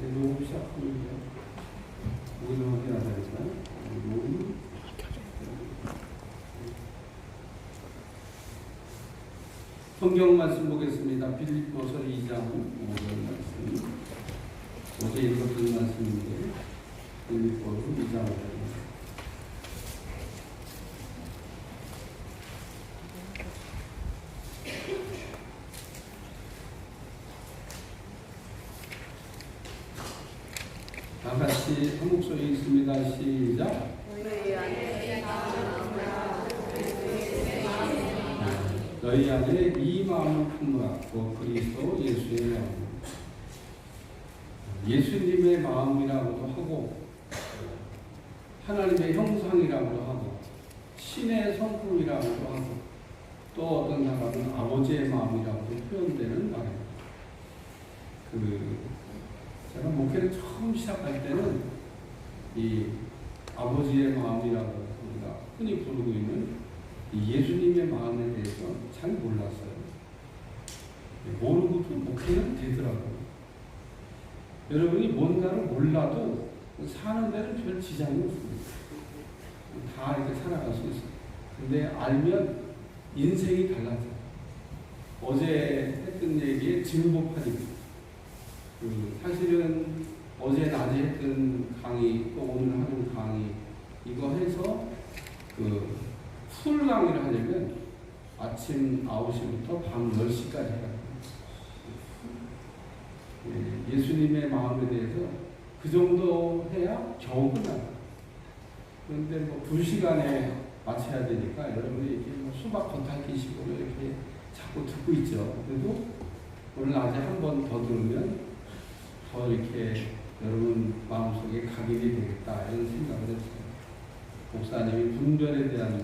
녹음 시작합니다. 녹음 확인하자 했잖아요. 녹음. 성경 말씀 보겠습니다. 빌립보서 2장 5절 말씀. 어제 읽었던 말씀인데 빌립보서 2장 5절. 다 같이 한 목소리 읽습니다. 시작. 너희 안에 이 마음을 품으라. 그리스도 예수의 마음. 예수님의 마음이라고도 하고 하나님의 형상이라고도 하고 신의 성품이라고도 하고 또 어떤 사람은 아버지의 마음이라고도 표현되는 말입니다. 제가 목회를 처음 시작할 때는 이 아버지의 마음이라고 우리가 흔히 부르고 있는 이 예수님의 마음에 대해서 잘 몰랐어요. 모르고도 목회는 되더라고요. 여러분이 뭔가를 몰라도 사는 데는 별 지장이 없습니다. 다 이렇게 살아갈 수 있어요. 근데 알면 인생이 달라져요. 어제 했던 얘기에 증복하니까. 사실은 어제 낮에 했던 강의 또 오늘 하는 강의 이거 해서 풀 강의를 하려면 아침 9시부터 밤 10시까지 해야 돼요. 예수님의 마음에 대해서 그 정도 해야 겨우 끝나요. 그런데 2시간에 마쳐야 되니까 여러분이 이렇게 수박 겉핥기식으로 이렇게 자꾸 듣고 있죠. 그래도 오늘 낮에 한 번 더 들으면 더 이렇게 여러분 마음속에 각인이 되겠다 이런 생각을 했어요. 목사님이 분별에 대한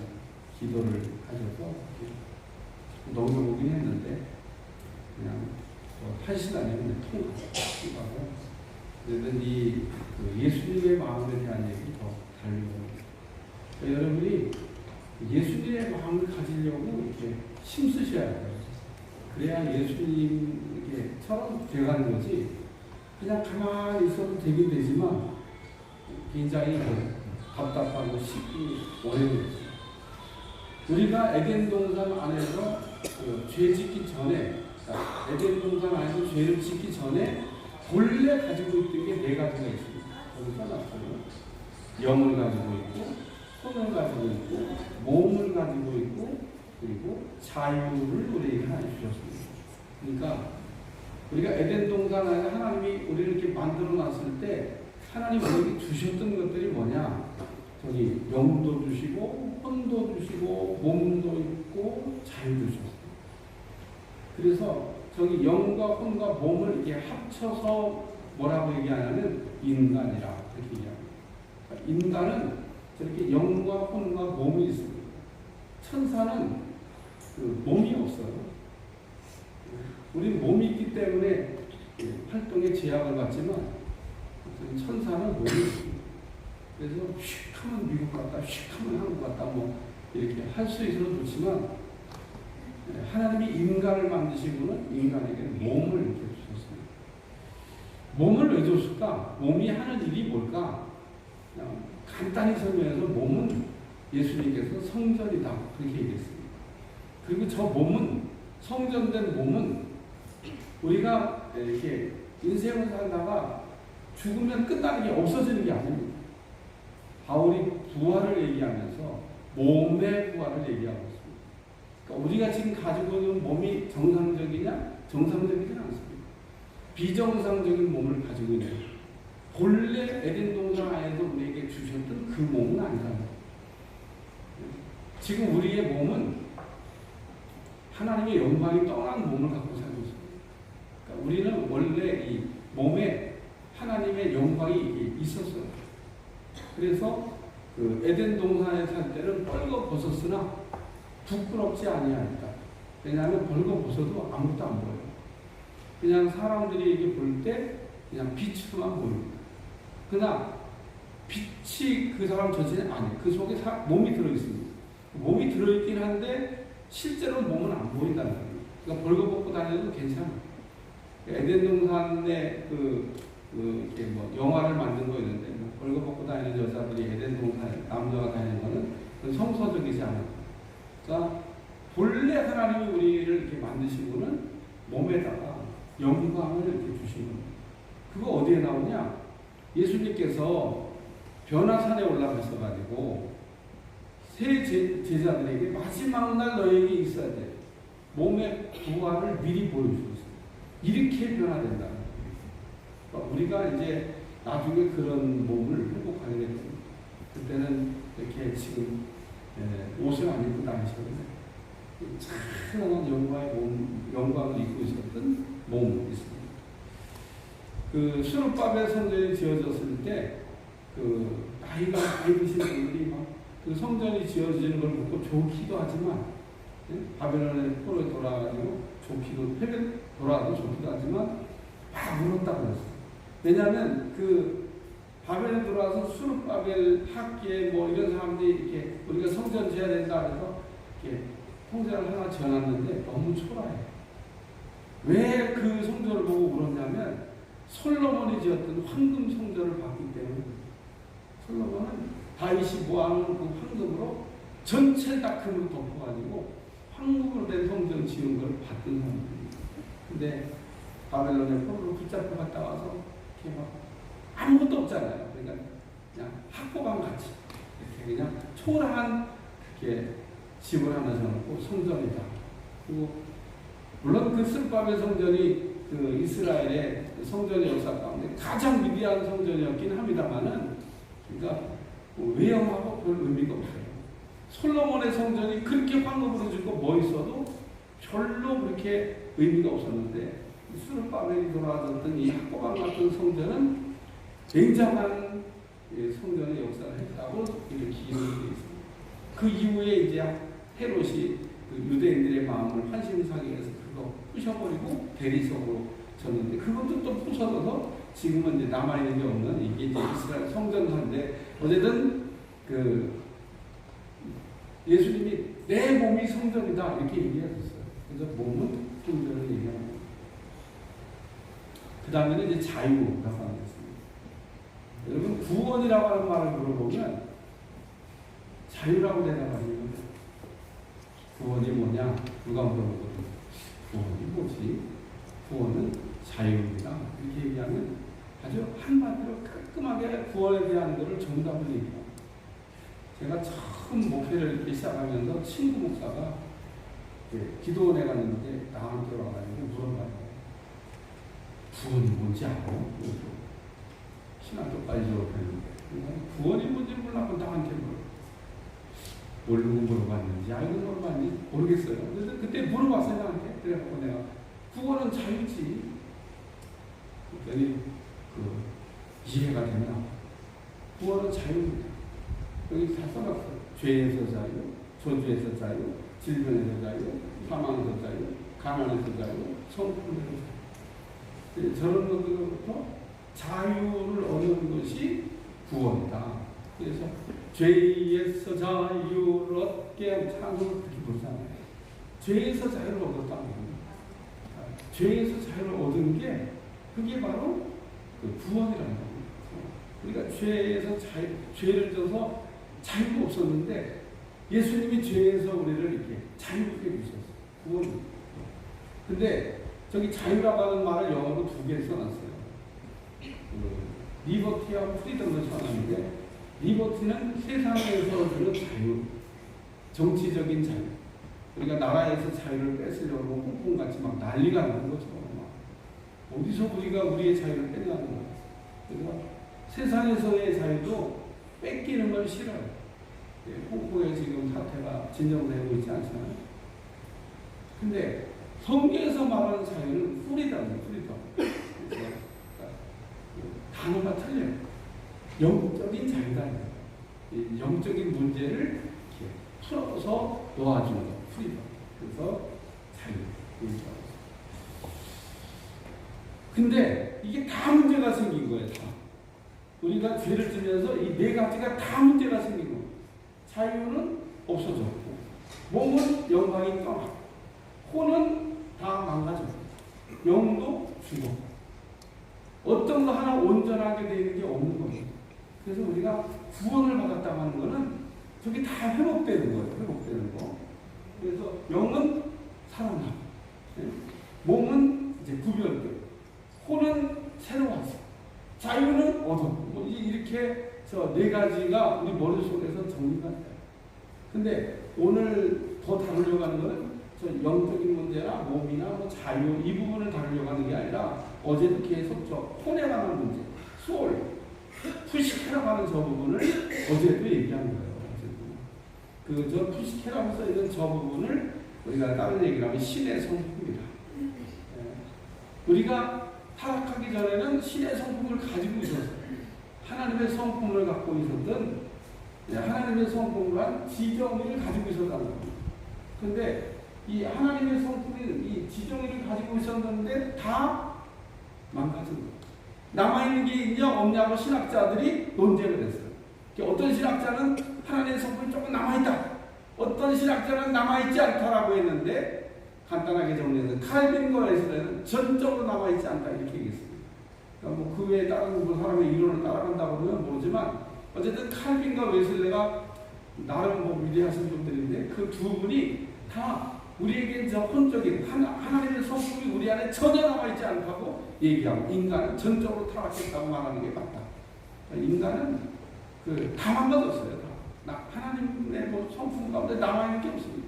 기도를 하셔서 넘겨보긴 했는데 그냥 1시간이면 통과하고 그래도 이 예수님의 마음에 대한 얘기 더 달려고 그러니까 여러분이 예수님의 마음을 가지려고 이렇게 힘쓰셔야 돼요. 그래야 예수님처럼 돼가는 거지. 그냥 가만히 있어도 되긴 되지만 굉장히 답답하고 쉽기 어려워요. 우리가 에덴 동산 안에서 죄 짓기 전에 에덴 동산 안에서 죄를 짓기 전에 본래 가지고 있던 게 4가지가 있습니다. 여기 써놨어요. 영을 가지고 있고 손을 가지고 있고 몸을 가지고 있고 그리고 자유를 우리에게 하나 주셨습니다. 그러니까 우리가 에덴 동산 안에 하나님이 우리를 이렇게 만들어 놨을 때 하나님 우리에게 주셨던 것들이 뭐냐? 저기 영도 주시고 혼도 주시고 몸도 있고 자유도 주셨어요. 그래서 저기 영과 혼과 몸을 이렇게 합쳐서 뭐라고 얘기하냐면 인간이라 그렇게 얘기합니다. 그러니까 인간은 저렇게 영과 혼과 몸이 있습니다. 천사는 몸이 없어요. 우리는 몸이 있기 때문에 활동에 제약을 받지만 천사는 몸이 있습니다. 그래서 휙 하면 미국 갔다 휙 하면 한국 갔다 뭐 이렇게 할 수 있어도 좋지만 하나님이 인간을 만드시고는 인간에게 몸을 이렇게 주셨습니다. 몸을 왜 줬을까? 몸이 하는 일이 뭘까? 그냥 간단히 설명해서 몸은 예수님께서 성전이다 그렇게 얘기했습니다. 그리고 저 몸은 성전된 몸은 우리가 이렇게 인생을 살다가 죽으면 끝나는 게 없어지는 게 아닙니다. 바울이 부활을 얘기하면서 몸의 부활을 얘기하고 있습니다. 그러니까 우리가 지금 가지고 있는 몸이 정상적이냐? 정상적이지 않습니다. 비정상적인 몸을 가지고 있는 본래 에덴 동산 안에서 우리에게 주셨던 그 몸은 아니잖아요. 지금 우리의 몸은 하나님의 영광이 떠난 몸을 갖고 살고 있습니다. 그러니까 우리는 원래 이 몸에 하나님의 영광이 있었어요. 그래서 에덴 동산에 살 때는 벌거벗었으나 부끄럽지 아니하니까. 왜냐하면 벌거벗어도 아무것도 안 보여요. 그냥 사람들이 이게 볼 때 그냥 빛으로만 보입니다. 그러나 빛이 그 사람 전체는 아니에요. 그 속에 몸이 들어있습니다. 몸이 들어있긴 한데 실제로 몸은 안 보인다는 거예요. 그러니까 벌거벗고 다녀도 괜찮아요. 에덴 동산의 이렇게 뭐 영화를 만든 거 있는데 뭐 벌거벗고 다니는 여자들이 에덴 동산에 남자가 다니는 거는 그건 성서적이지 않아요. 그러니까 본래 하나님이 우리를 이렇게 만드신 분은 몸에다가 영광을 이렇게 주신 겁니다. 그거 어디에 나오냐? 예수님께서 변화산에 올라가셔 가지고 세 제자들에게 마지막 날 너에게 있어야 돼. 몸의 부활을 미리 보여주셨어요. 이렇게 변화된다는 거예요. 그러니까 우리가 이제 나중에 그런 몸을 회복하게 되거든요. 그때는 이렇게 지금 옷을 안 입고 다니셨는데 찬란한 영광을 입고 있었던 몸이 있습니다. 그 수르바벨 성전이 지어졌을 때 그 나이가 많이 드신 분들이 막 그 성전이 지어지는 걸 보고 좋기도 하지만 바벨론의 포로에 돌아가지고 좋기도 패배 돌아가도 좋기도 하지만 막 울었다고 그랬어요. 왜냐하면 그 바벨론 들어와서 수르바벨 학계 뭐 이런 사람들이 이렇게 우리가 성전 지어야 된다 해서 이렇게 성전을 하나 지어놨는데 너무 초라해요. 왜 그 성전을 보고 울었냐면 솔로몬이 지었던 황금 성전을 봤기 때문에. 솔로몬은 다윗이 모아놓은 그 황금으로 전체 다 금으로 덮어가지고 황금으로 된 성전 지은 걸 봤던 사람들입니다. 근데 바벨론의 포로로 붙잡혀 갔다 와서 이렇게 막 아무것도 없잖아요. 그러니까 그냥 학고방 같이 이렇게 그냥 초라한 이렇게 집을 하나 지어놓고 성전이다. 그리고 물론 그 스룹바벨 성전이 그 이스라엘의 성전의 역사 가운데 가장 위대한 성전이었긴 합니다만은, 그러니까 외형하고 별 의미가 없어요. 솔로몬의 성전이 그렇게 황금으로 짓고 뭐 있어도 별로 그렇게 의미가 없었는데 스룹바벨이 돌아왔던 이 학고방 같은 성전은 굉장한 성전의 역사를 했다고 이렇게 기록이 되어 있습니다. 그 이후에 이제 헤롯이 그 유대인들의 마음을 환심사기 위해서 그거 부셔버리고 대리석으로 졌는데 그것도 또 부서져서 지금은 이제 남아있는 게 없는 이게 이제 이스라엘 성전사인데, 어쨌든 그 예수님이 내 몸이 성전이다 이렇게 얘기하셨어요. 그래서 몸은 성전을 얘기합니다. 그 다음에는 이제 자유라고 하겠습니다. 여러분 구원이라고 하는 말을 물어보면 자유라고 대답하시면 구원이 뭐냐 누가 물어보거든요. 구원이 뭐지? 구원은 자유입니다. 이렇게 얘기하면 아주 한마디로 깔끔하게 구원에 대한 것을 정답을 얘기합니다. 제가 처음 목회를 이렇게 시작하면서 친구 목사가 기도원에 갔는데 나한테 와가지고 물어봐요. 구원이 뭔지 알아? 신학교까지 졸업했는데 구원이 뭔지 몰라고 나한테 모르고 물어봤는지 알고 물어봤는지 모르겠어요. 그래서 그때 물어봤어요 나한테. 그래갖고 내가 구원은 자유지. 그랬더니 이해가 되나? 구원은 자유입니다. 여기 다 써놨어요. 죄에서 자유, 저주에서 자유, 질병에서 자유, 사망에서 자유, 가난에서 자유, 성품에서 자유. 저런 것들로부터 자유를 얻는 것이 구원이다. 그래서 죄에서 자유를 얻게 찬송을 그렇게 부르잖아요. 죄에서 자유를 얻었다는 겁니다. 죄에서 자유를 얻은 게 그게 바로 그 구원이라는 겁니다. 우리가 죄에서 죄를 져서 자유가 없었는데 예수님이 죄에서 우리를 이렇게 자유롭게 해주셨어요. 구원. 근데 저기 자유라고 하는 말을 영어로 2개 써놨어요. 리버티와 프리덤을 써놨는데, 리버티는 세상에서 주는 자유, 정치적인 자유. 우리가 나라에서 자유를 뺏으려고 꽁꽁같이 막 난리가 나는 거죠. 막. 어디서 우리가 우리의 자유를 뺏냐는 거예요. 그래서 세상에서의 자유도 뺏기는 걸 싫어요. 홍콩에 지금 사태가 진정되고 있지 않잖아요. 근데 성경에서 말하는 자유는 프리덤이에요. 프리덤. 단어가 틀려요. 영적인 자유다. 영적인 문제를 이렇게 풀어서 놓아주는 거. 프리덤. 그래서 자유. 근데 이게 다 문제가 생긴 거예요. 다. 우리가 죄를 지면서 이 4가지가 다 문제가 생긴 거예요. 자유는 없어졌고, 몸은 영광이 떠나고, 혼은 다 망가졌고, 영도 죽었고. 어떤 거 하나 온전하게 되는 게 없는 겁니다. 그래서 우리가 구원을 받았다고 하는 거는 저게 다 회복되는 거예요. 회복되는 거. 그래서 영은 살아나고, 몸은 이제 구별되고, 혼은 새로워서, 자유는 얻었고, 뭐 이렇게 저 네 가지가 우리 머릿속에서 정리가 돼요. 근데 오늘 더 다루려고 하는 거는 저 영적인 문제나 몸이나 뭐 자유 이 부분을 다루려고 하는 게 아니라 어제도 계속 저 혼에 관한 문제, 소울, 푸시케라고 하는 저 부분을 어제도 얘기한 거예요. 그 저 푸시케라고 써 있는 저 부분을 우리가 다른 얘기를 하면 신의 성품이다. 우리가 타락하기 전에는 신의 성품을 가지고 있었어요. 하나님의 성품을 갖고 있었던, 하나님의 성품과 지정의를 가지고 있었다는 겁니다. 근데 이 하나님의 성품이 이 지정의를 가지고 있었는데 다 망가진 거예요. 남아있는 게 있냐 없냐고 신학자들이 논쟁을 했어요. 어떤 신학자는 하나님의 성품이 조금 남아있다, 어떤 신학자는 남아있지 않다라고 했는데, 간단하게 정리해서 칼빈과 웨슬레는 전적으로 남아있지 않다 이렇게 얘기했습니다. 그러니까 뭐 그 외에 다른 사람의 이론을 따라간다고 그러면 모르지만 어쨌든 칼빈과 웨슬레가 나름 뭐 위대하신 분들인데 그 두 분이 다 우리에게 저 혼적인 하나님의 성품이 우리 안에 전혀 남아있지 않다고 얘기하고, 인간은 전적으로 타락했다고 말하는 게 맞다. 그러니까 인간은 다 망가졌어요. 하나님의 뭐 성품 가운데 남아있는 게 없습니다.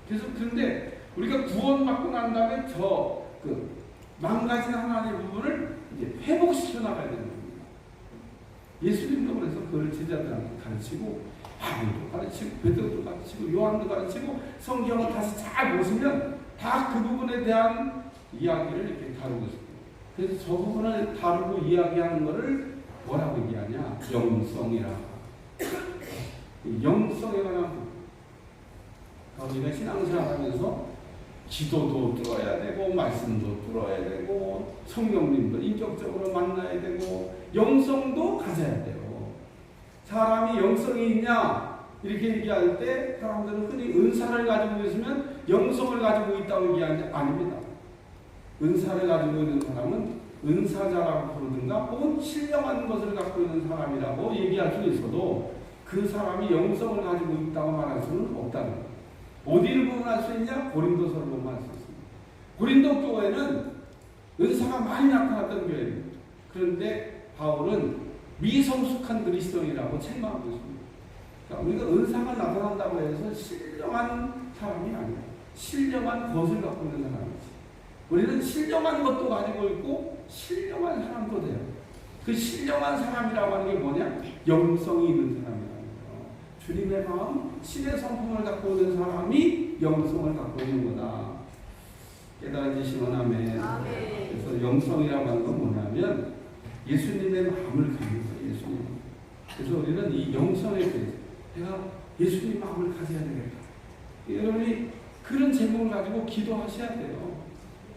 그래서 그런데 우리가 구원받고 난 다음에 망가진 하나님의 부분을 이제 회복시켜 나가야 되는 겁니다. 예수님도 그래서 그걸 제자들한테 가르치고, 바울도 가르치고, 베드로도 가르치고, 요한도 가르치고, 성경을 다시 잘 보시면 다 그 부분에 대한 이야기를 이렇게 다루고 있습니다. 그래서 저 부분을 다루고 이야기하는 것을 뭐라고 얘기하냐? 영성이라. 영성에 관한 부분. 우리가 신앙생활 하면서 기도도 들어야 되고, 말씀도 들어야 되고, 성령님도 인격적으로 만나야 되고, 영성도 가져야 돼요. 사람이 영성이 있냐? 이렇게 얘기할 때 사람들은 흔히 은사를 가지고 있으면 영성을 가지고 있다고 얘기하는데 아닙니다. 은사를 가지고 있는 사람은 은사자라고 부르든가 혹은 신령한 것을 갖고 있는 사람이라고 얘기할 수 있어도 그 사람이 영성을 가지고 있다고 말할 수는 없다는 거예요. 어디를 보면 알 수 있냐? 고린도서를 보면 알 수 있습니다. 고린도 교회는 은사가 많이 나타났던 교회입니다. 그런데 바울은 미성숙한 그리스도인이라고 책망하고 있습니다. 그러니까 우리가 은사가 나타난다고 해서 신령한 사람이 아니에요. 신령한 것을 갖고 있는 사람이지. 우리는 신령한 것도 가지고 있고 신령한 사람도 돼요. 그 신령한 사람이라고 하는 게 뭐냐? 영성이 있는 사람이라는 거예요. 주님의 마음, 신의 성품을 갖고 있는 사람이 영성을 갖고 있는 거다. 깨달아지시면 아멘. 그래서 영성이라고 하는 건 뭐냐면 예수님의 마음을 가지는 거예요. 예수님. 그래서 우리는 이 영성에 대해서 내가 예수님 마음을 가져야 되겠다. 여러분이 그런 제목을 가지고 기도하셔야 돼요.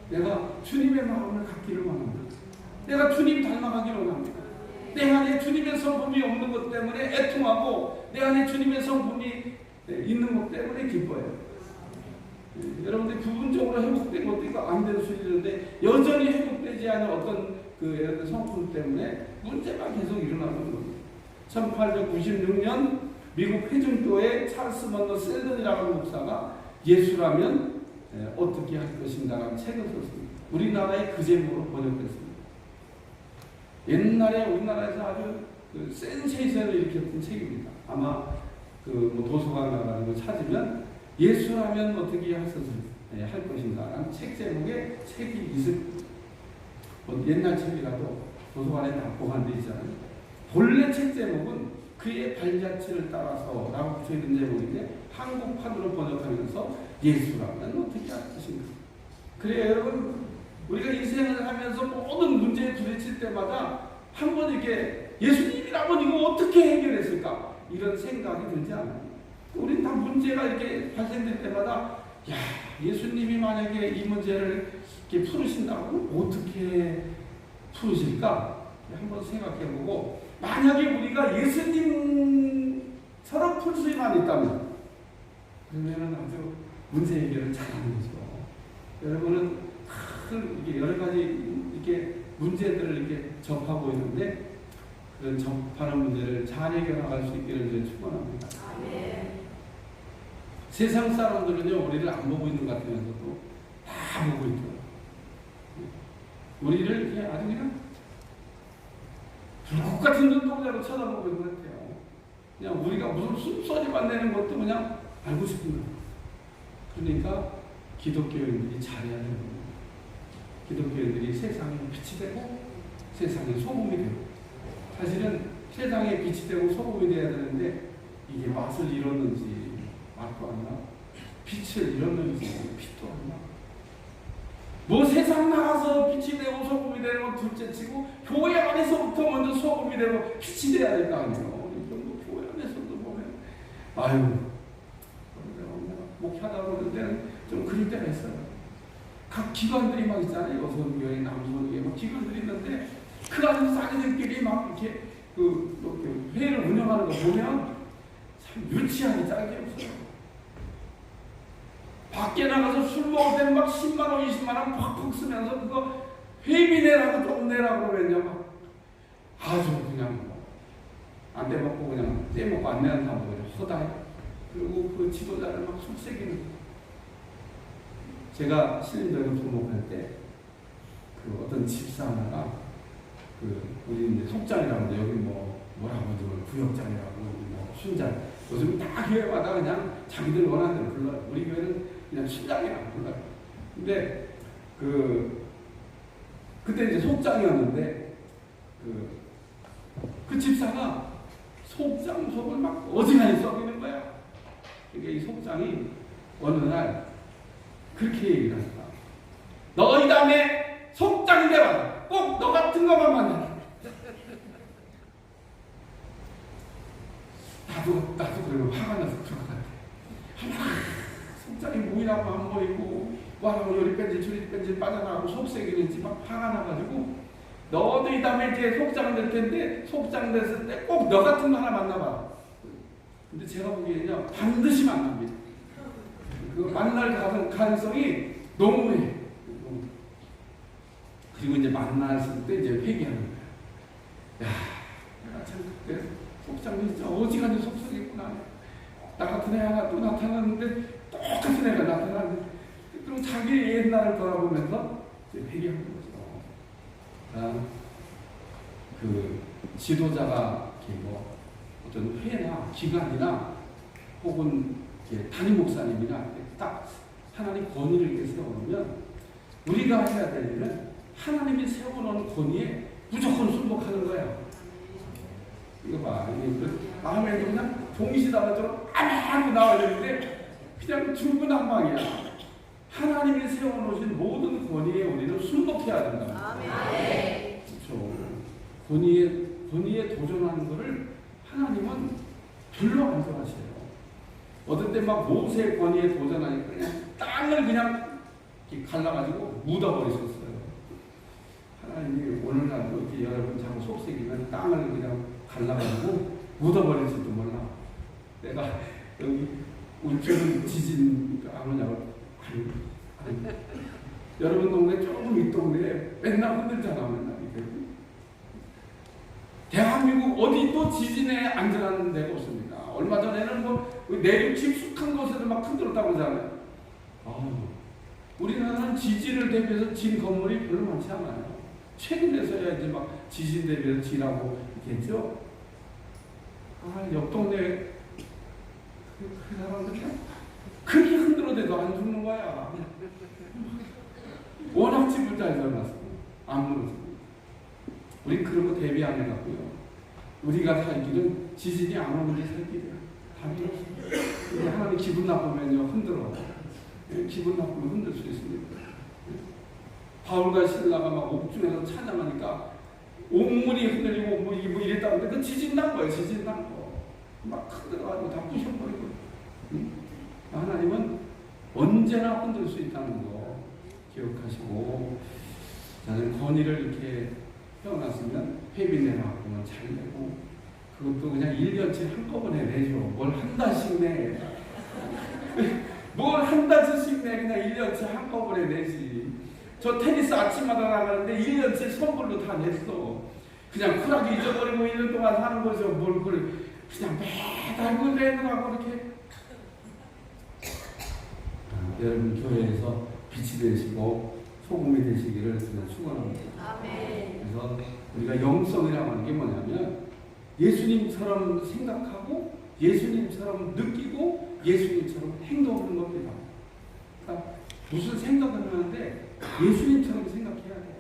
내가 주님의 마음을 갖기를 원합니다. 내가 주님 닮아가기를 원합니다. 내 안에 주님의 성품이 없는 것 때문에 애통하고 내 안에 주님의 성품이 있는 것 때문에 기뻐해요. 여러분들 부분적으로 회복된 것도 있고 안 될 수 있는데 여전히 회복되지 않은 어떤 예를 들어 성품 때문에 문제가 계속 일어나는 겁니다. 1896년 미국 회중교회 찰스 먼더 셀던이라는 목사가 예수라면 어떻게 할 것인가라는 책을 썼습니다. 우리나라의 그 제목으로 번역됐습니다. 옛날에 우리나라에서 아주 센세이션을 일으켰던 책입니다. 아마 뭐 도서관 가가지고 찾으면 예수라면 어떻게 할 것인가라는 책 제목에 책이 있을 겁니다. 뭐 옛날 책이라도 도서관에 다 보관되어 있잖아요. 본래 책 제목은 그의 발자취를 따라서 라고 붙여있는 제목인데 한국판으로 번역하면서 예수라면 어떻게 할 것인가. 그래요 여러분, 우리가 인생을 하면서 모든 문제에 부딪힐 때마다 한번 이렇게 예수님이라면 이거 어떻게 해결했을까 이런 생각이 들지 않아요. 우린 다 문제가 이렇게 발생될 때마다 야, 예수님이 만약에 이 문제를 이렇게 풀으신다면 어떻게 풀으실까 한번 생각해보고, 만약에 우리가 예수님처럼 풀 수만 있다면 그러면 아주 문제 해결을 잘하는 거죠. 여러분은 이게 여러 가지 이렇게 문제들을 이렇게 접하고 있는데 그런 접하는 문제를 잘 해결나갈 수 있기를 축원합니다. 세상 사람들은요 우리를 안 보고 있는 것 같으면서도 다 보고 있죠. 우리를 그냥 아주 그냥 불꽃 같은 눈동자로 쳐다보고 있는 것 같아요. 그냥 우리가 무슨 숨소리만 내는 것도 그냥 알고 싶은 거예요. 그러니까 기독교인들이 잘해야 되는 거예요. 기독교인들이 세상에 빛이 되고 세상에 소금이 되고, 사실은 세상에 빛이 되고 소금이 되어야 되는데 이게 맛을 잃었는지 맛도 안 나, 빛을 잃었는지 빛도 안 나. 뭐 세상 나가서 빛이 되고 소금이 되는 건 둘째치고 교회 안에서부터 먼저 소금이 되고 빛이 돼야 될 거 아니에요. 이 정도 교회 안에서도 보면 아유 목회하다 보는 데는 좀 그럴 때가 있어요. 각 기관들이 막 있잖아요. 여성교회, 남성교회 막 기관들이 있는데 그 안에서 자기들끼리 막 이렇게 이렇게 회의를 운영하는 거 보면 참 유치하게 짝이 없어요. 밖에 나가서 술 먹을 때는 막 10만원, 20만원 팍팍 쓰면서 그거 회비 내라고 조금 내라고 그러면요 막 아주 그냥 안 돼먹고 그냥 떼먹고 안 내는 사람도 그냥 허다해. 그리고 그 지도자를 막 속삭이는. 제가 신림교회 등록할 때 그 어떤 집사 하나가 우리 이제 속장이라고 여기 뭐라고 하죠, 구역장이라고 뭐 순장. 요즘 다 교회마다 그냥 자기들 원하는 대로 불러요. 우리 교회는 그냥 순장이라고 불러요. 근데 그때 이제 속장이었는데 그 집사가 속장 속을 막 어지간히 썩이는 거야. 그러니까 이 속장이 어느 날 그렇게 얘기를 하니까 너 이 다음에 속장 돼봐. 꼭 너 같은 것만 만나. 나도 그러면 화가 나서 그럴 것 같아. 속장이 모이라고 안 모이고 뭐하라고 요리 뺀질 저리 뺀질 빠져나가고 속색이는지 막 화가 나가지고 너도 이 다음에 이제 속장 될 텐데 속장 됐을 때 꼭 너 같은 거 하나 만나봐. 근데 제가 보기에는요 반드시 만납니다. 그 만날 가능성이 너무해. 그리고 이제 만났을 때 이제 회개하는 거야. 야, 내가 참 그때 속장이 진짜 어지간히 속썩했구나. 나 같은 애 하나 또 나타났는데 똑같은 애가 나타났는데 그럼 자기 옛날을 돌아보면서 이제 회개하는 거죠. 그 지도자가 이렇게 뭐 어떤 회나 기관이나 혹은 담임 목사님이나 딱 하나님 권위를 이렇게 세워놓으면 우리가 해야 될 일은 하나님이 세워놓은 권위에 무조건 순복하는 거야. 이거 봐. 마음에도 그냥 동시다가처럼 아무 나와야 되는데 그냥 중구난방이야. 하나님이 세워놓으신 모든 권위에 우리는 순복해야 된다. 그렇죠. 권위에 도전하는 것을 하나님은 별로 안 좋아하셔요. 어떤 때 막 모세의 권위에 도전하니까 그냥 땅을 그냥 갈라가지고 묻어버리셨어요. 하나님이 오늘날도 이렇게 여러분 자꾸 속색이면 땅을 그냥 갈라가지고 묻어버릴지도 몰라. 내가 여기 우측은 지진 안 오냐고. 아니. 여러분 동네 조금 이 동네에 맨날 흔들잖아. 맨날 이렇게. 대한민국 어디도 지진에 안전한 데가 없습니다. 얼마 전에는 뭐 내륙 깊숙한 곳에도 막 흔들었다고 하잖아요. 우리나라는 지진을 대비해서 진 건물이 별로 많지 않아요. 최근에서야 이제 막 지진 대비해서 지라고 있겠죠. 옆 동네 그 사람들 그냥 크게 흔들어대도 안 죽는 거야. 워낙 집을 잘 지어놨어. 안 무너져. 우리 그런 거 대비 안 해갖고요. 우리가 살기는 지진이 안 오는 게 살기래요. 답이 없어요. 하나님 기분 나쁘면요 흔들어. 기분 나쁘면 흔들 수 있습니다. 바울과 신라가 막 옥중에서 찬양하니까 옥문이 흔들리고 뭐 이랬다는데 그 지진 난 거예요. 지진 난 거. 막 흔들어가지고 다 부셔버리고. 하나님은 언제나 흔들 수 있다는 거 기억하시고, 나는 권위를 이렇게 태어났으면 회비 내라고 하면 잘 내고, 그것도 그냥 1년치 한꺼번에 내죠. 뭘 한 달씩 내. 뭘 한 달씩 내. 그냥 1년치 한꺼번에 내지. 저 테니스 아침마다 나가는데 1년치 선불로 다 냈어. 그냥 쿨하게 잊어버리고 있는 동안 사는 거죠. 뭘 그냥 매달 그러고 이렇게. 여러분 교회에서 빛이 되시고 소금이 되시기를 그냥 축원합니다. 그래서 우리가 영성이라고 하는 게 뭐냐면 예수님처럼 생각하고 예수님처럼 느끼고 예수님처럼 행동하는 겁니다. 그러니까 무슨 생각을 하는데 예수님처럼 생각해야 돼.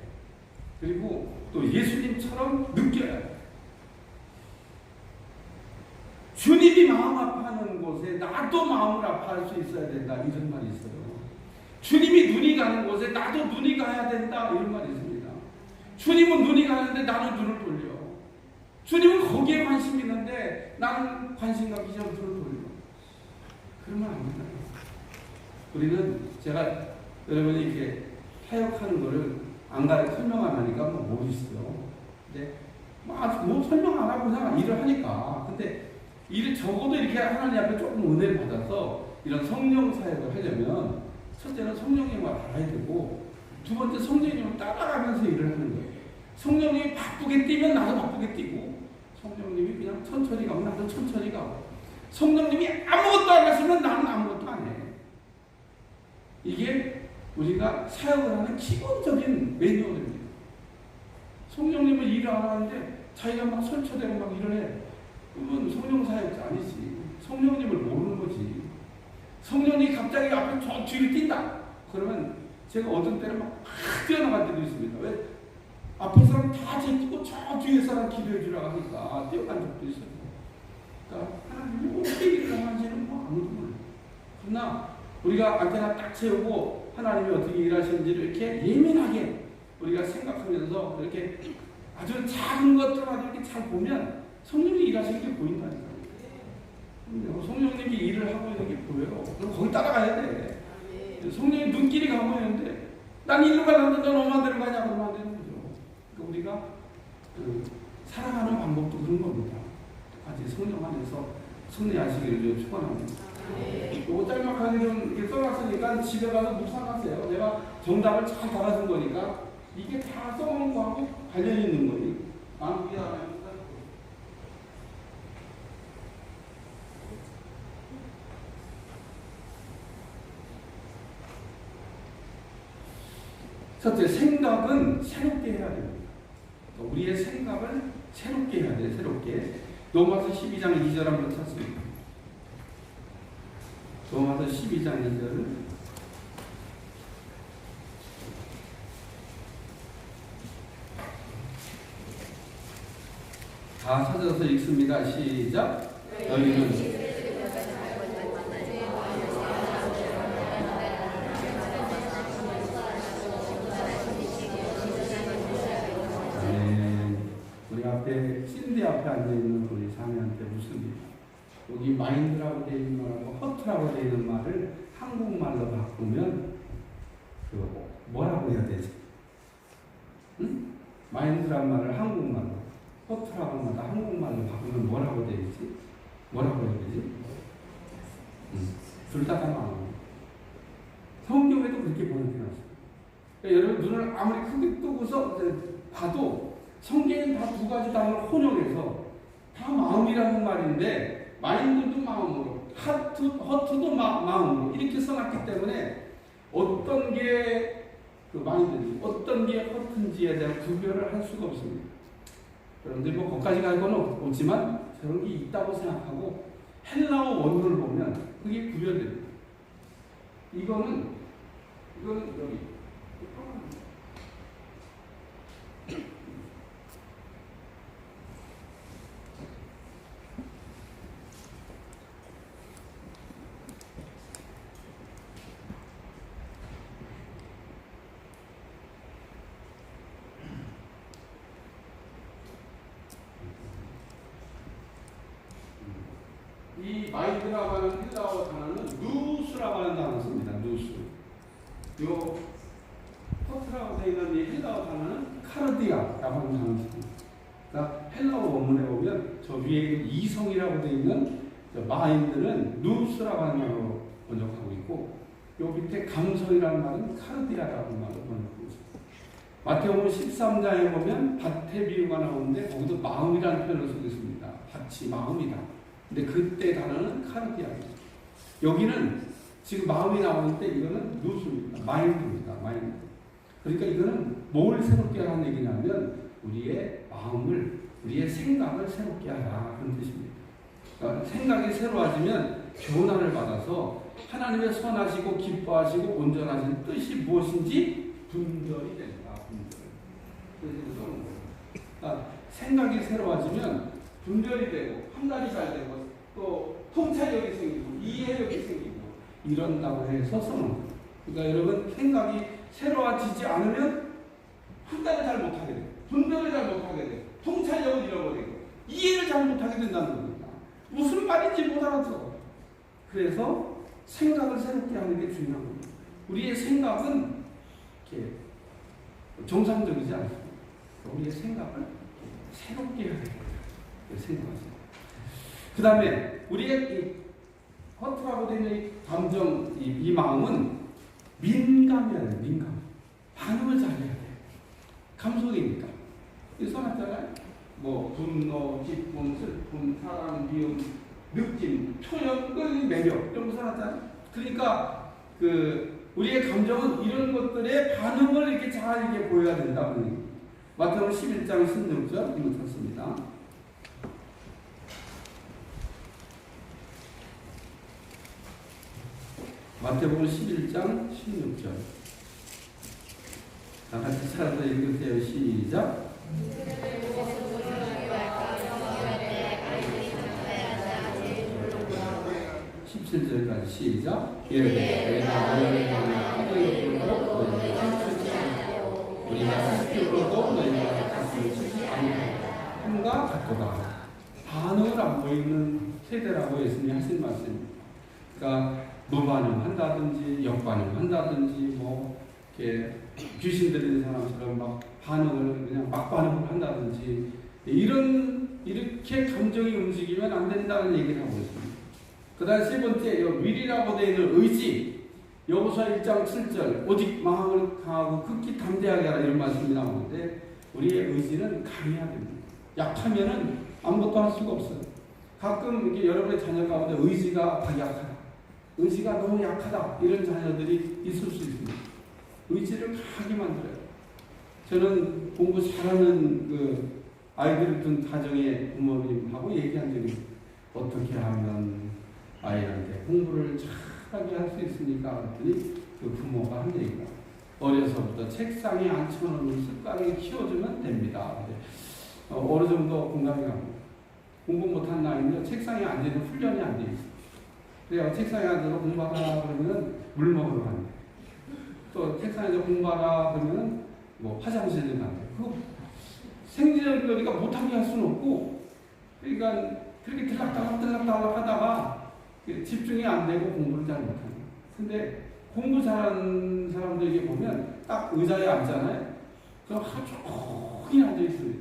그리고 또 예수님처럼 느껴야 돼. 주님이 마음 아파하는 곳에 나도 마음을 아파할 수 있어야 된다. 이런 말이 있어요. 주님이 눈이 가는 곳에 나도 눈이 가야 된다. 이런 말이 있습니다. 주님은 눈이 가는데 나는 눈을 돌려. 주님은 거기에 관심이 있는데 나는 관심 갖기 전에 눈을 돌려. 그러면 안 된다. 우리는 제가 여러분이 이렇게 타협하는 거를 안 가르쳐 설명 안 하니까 뭐 모르시죠. 근데 뭐 설명 안 하고 그냥 일을 하니까. 근데 일을 적어도 이렇게 하나님 앞에 조금 은혜를 받아서 이런 성령 사역을 하려면 첫째는 성령님을 알아야 되고 두 번째 성령님을 따라가면서 일을 하는 거예요. 성령님이 바쁘게 뛰면 나도 바쁘게 뛰고 성령님이 그냥 천천히 가면 나도 천천히 가고 성령님이 아무것도 안 하시면 나는 아무것도 안 해. 이게 우리가 사역을 하는 기본적인 매뉴얼입니다. 성령님은 일을 안 하는데 자기가 막 설쳐대고 막 일을 해. 그건 성령 사역자 아니지. 성령님을 모르는 거지. 성령님이 갑자기 앞에 저 뒤를 뛴다. 그러면 제가 어떤 때는 막 뛰어나갈 때도 있습니다. 왜? 앞에 사람 다 제끼고 저 뒤에 사람 기도해 주라고 하니까 뛰어간 적도 있어요. 그러니까 하나님이 어떻게 일을 하는지는 뭐 아무도 몰라요. 그러나 우리가 안테나 딱 세우고 하나님이 어떻게 일하시는지를 이렇게 예민하게 우리가 생각하면서 이렇게 아주 작은 것들만 이렇게 잘 보면 성령이 일하시는 게 보인다니까요. 성령님이 일을 하고 있는 게 보여요. 그럼 거기 따라가야 돼. 성령이 눈길이 가고 있는데 난 일로 가는데 넌 엄마 데로 가냐 그러면 안 되는 거죠. 그러니까 우리가 살아가는 방법도 그런 겁니다. 아직 성령 안에서 승리하시기를 축원합니다. 요거 짤막하게 좀 이렇게 써놨으니까 집에 가서 묵상하세요. 내가 정답을 잘 달아준 거니까 이게 다 써놓은 거하고 관련 있는 거예요. 마음이야. 첫째, 생각은 새롭게 해야 됩니다. 우리의 생각을 새롭게 해야 돼요. 새롭게. 로마서 12장 2절 한번 찾습니다. 로마서 12장 2절은 다 찾아서 읽습니다. 시작. 너희는 앞에 신대 앞에 앉아있는 우리 자매한테 묻습니다. 여기 마인드라고 되어 있는 말하고 허트라고 되어 있는 말을 한국말로 바꾸면 뭐라고 해야 되지? 응? 마인드라는 말을 한국말로 허트라고 말을 한국말로 바꾸면 뭐라고 되어 있지? 뭐라고 해야 되지? 둘 다 마음. 성경에도 그렇게 번역해놨어요. 그러니까 여러분 눈을 아무리 크게 뜨고서 봐도 성경은 다 두 가지 단어를 혼용해서 다 마음이라는 말인데 마인드도 마음으로 허트도 마음으로 이렇게 써놨기 때문에 어떤 게 그 마인드인지 어떤 게 허트인지에 대한 구별을 할 수가 없습니다. 여러분들 뭐 거기까지 갈 건 없지만 저런 게 있다고 생각하고 헬라어 원문을 보면 그게 구별됩니다. 이거는 여기 이 마인드라고 하는 헬라어 단어는 누스라고 하는 단어를 씁니다. 누스. 요 허트라고 되어 있는 이 헬라어 단어는 카르디아라고 하는 단어를 씁니다. 그러니까 헬라어 원문에 보면 저 위에 이성이라고 되어 있는 마인드는 누스라고 하는 단어로 번역하고 있고 요 밑에 감성이라는 말은 카르디아라고 하는 말로 번역하고 있습니다. 마태복음 13장에 보면 밭의 비유가 나오는데 거기도 마음이라는 표현을 쓰고 있습니다. 밭이 마음이다. 근데 그때 단어는 카르디아입니다. 여기는 지금 마음이 나오는데 이거는 누수입니다. 마인드입니다. 마인드. 그러니까 이거는 뭘 새롭게 하라는 얘기냐면 우리의 마음을, 우리의 생각을 새롭게 하라 그런 뜻입니다. 그러니까 생각이 새로워지면 변화를 받아서 하나님의 선하시고 기뻐하시고 온전하신 뜻이 무엇인지 분별이 된다. 그러니까 생각이 새로워지면 분별이 되고 판단이 잘 되고 또 통찰력이 생기고 이해력이 생기고 이런다고 해서 써놓은. 그러니까 여러분 생각이 새로워지지 않으면 판단을 잘 못하게 돼요. 분별을 잘 못하게 돼요. 통찰력을 잃어버리고 이해를 잘 못하게 된다는 겁니다. 무슨 말인지 못 알아들어. 그래서 생각을 새롭게 하는 게 중요한 겁니다. 우리의 생각은 이렇게 정상적이지 않습니다. 우리의 생각을 새롭게 해야 됩니다. 생각하세요. 그 다음에 우리의 이 허투라고 되는 이 감정, 이 마음은 민감해야 돼요. 민감. 반응을 잘해야 돼요. 감성이니까. 이 써놨잖아요. 뭐 분노, 기쁨, 슬픔, 사랑, 미움, 느낌, 표현, 매력 이런 거 써놨잖아요. 그러니까 우리의 감정은 이런 것들의 반응을 이렇게 잘 이렇게 보여야 된다고. 마태복음 11장 16절 이거 찾습니다. 마태복음 11장 16절. 다 같이 찾아서 읽으세요. 시작. 17절까지 시작. 우리가 스스로도 너희가 가슴을 치지 않는다. 함과 같도다. 반응을 안 보이는 세대라고 예수님이 하신 말씀입니다. 그러니까 무반응한다든지 역반응한다든지 뭐 이렇게 귀신 들리는 사람처럼 막 반응을 그냥 막반응을 한다든지 이렇게 감정이 움직이면 안 된다는 얘기를 하고 있습니다. 그 다음 세 번째 will이라고 되어 있는 의지. 여호수아 1장 7절 오직 마음을 강하고 극히 담대하게 하라 이런 말씀이 나오는데 우리의 의지는 강해야 됩니다. 약하면은 아무것도 할 수가 없어요. 가끔 이렇게 여러분의 자녀 가운데 의지가 약하다, 의지가 너무 약하다 이런 자녀들이 있을 수 있습니다. 의지를 강하게 만들어요. 저는 공부 잘하는 아이들을 둔 가정의 부모님하고 얘기한 적이 있어요. 어떻게 하면 아이한테 공부를 잘하게 할 수 있습니까? 그랬더니 그 부모가 한 얘기가 어려서부터 책상에 앉혀놓는 습관을 키워주면 됩니다. 어느 정도 공감이 갑니다. 공부 못한 나이는 책상에 앉는 훈련이 안 돼 있어요. 그래야 책상에 앉아서 공부하라 그러면 물 먹으러 간대. 또 책상에서 공부하라 그러면 뭐 화장실을 간대. 그 생리적이니까 못하게 할 수는 없고, 그러니까 그렇게 들락달락 하다가 집중이 안 되고 공부를 잘 못하는 거예요. 근데 공부 잘하는 사람들에게 보면 딱 의자에 앉잖아요. 그럼 하루 종일 앉아있어요.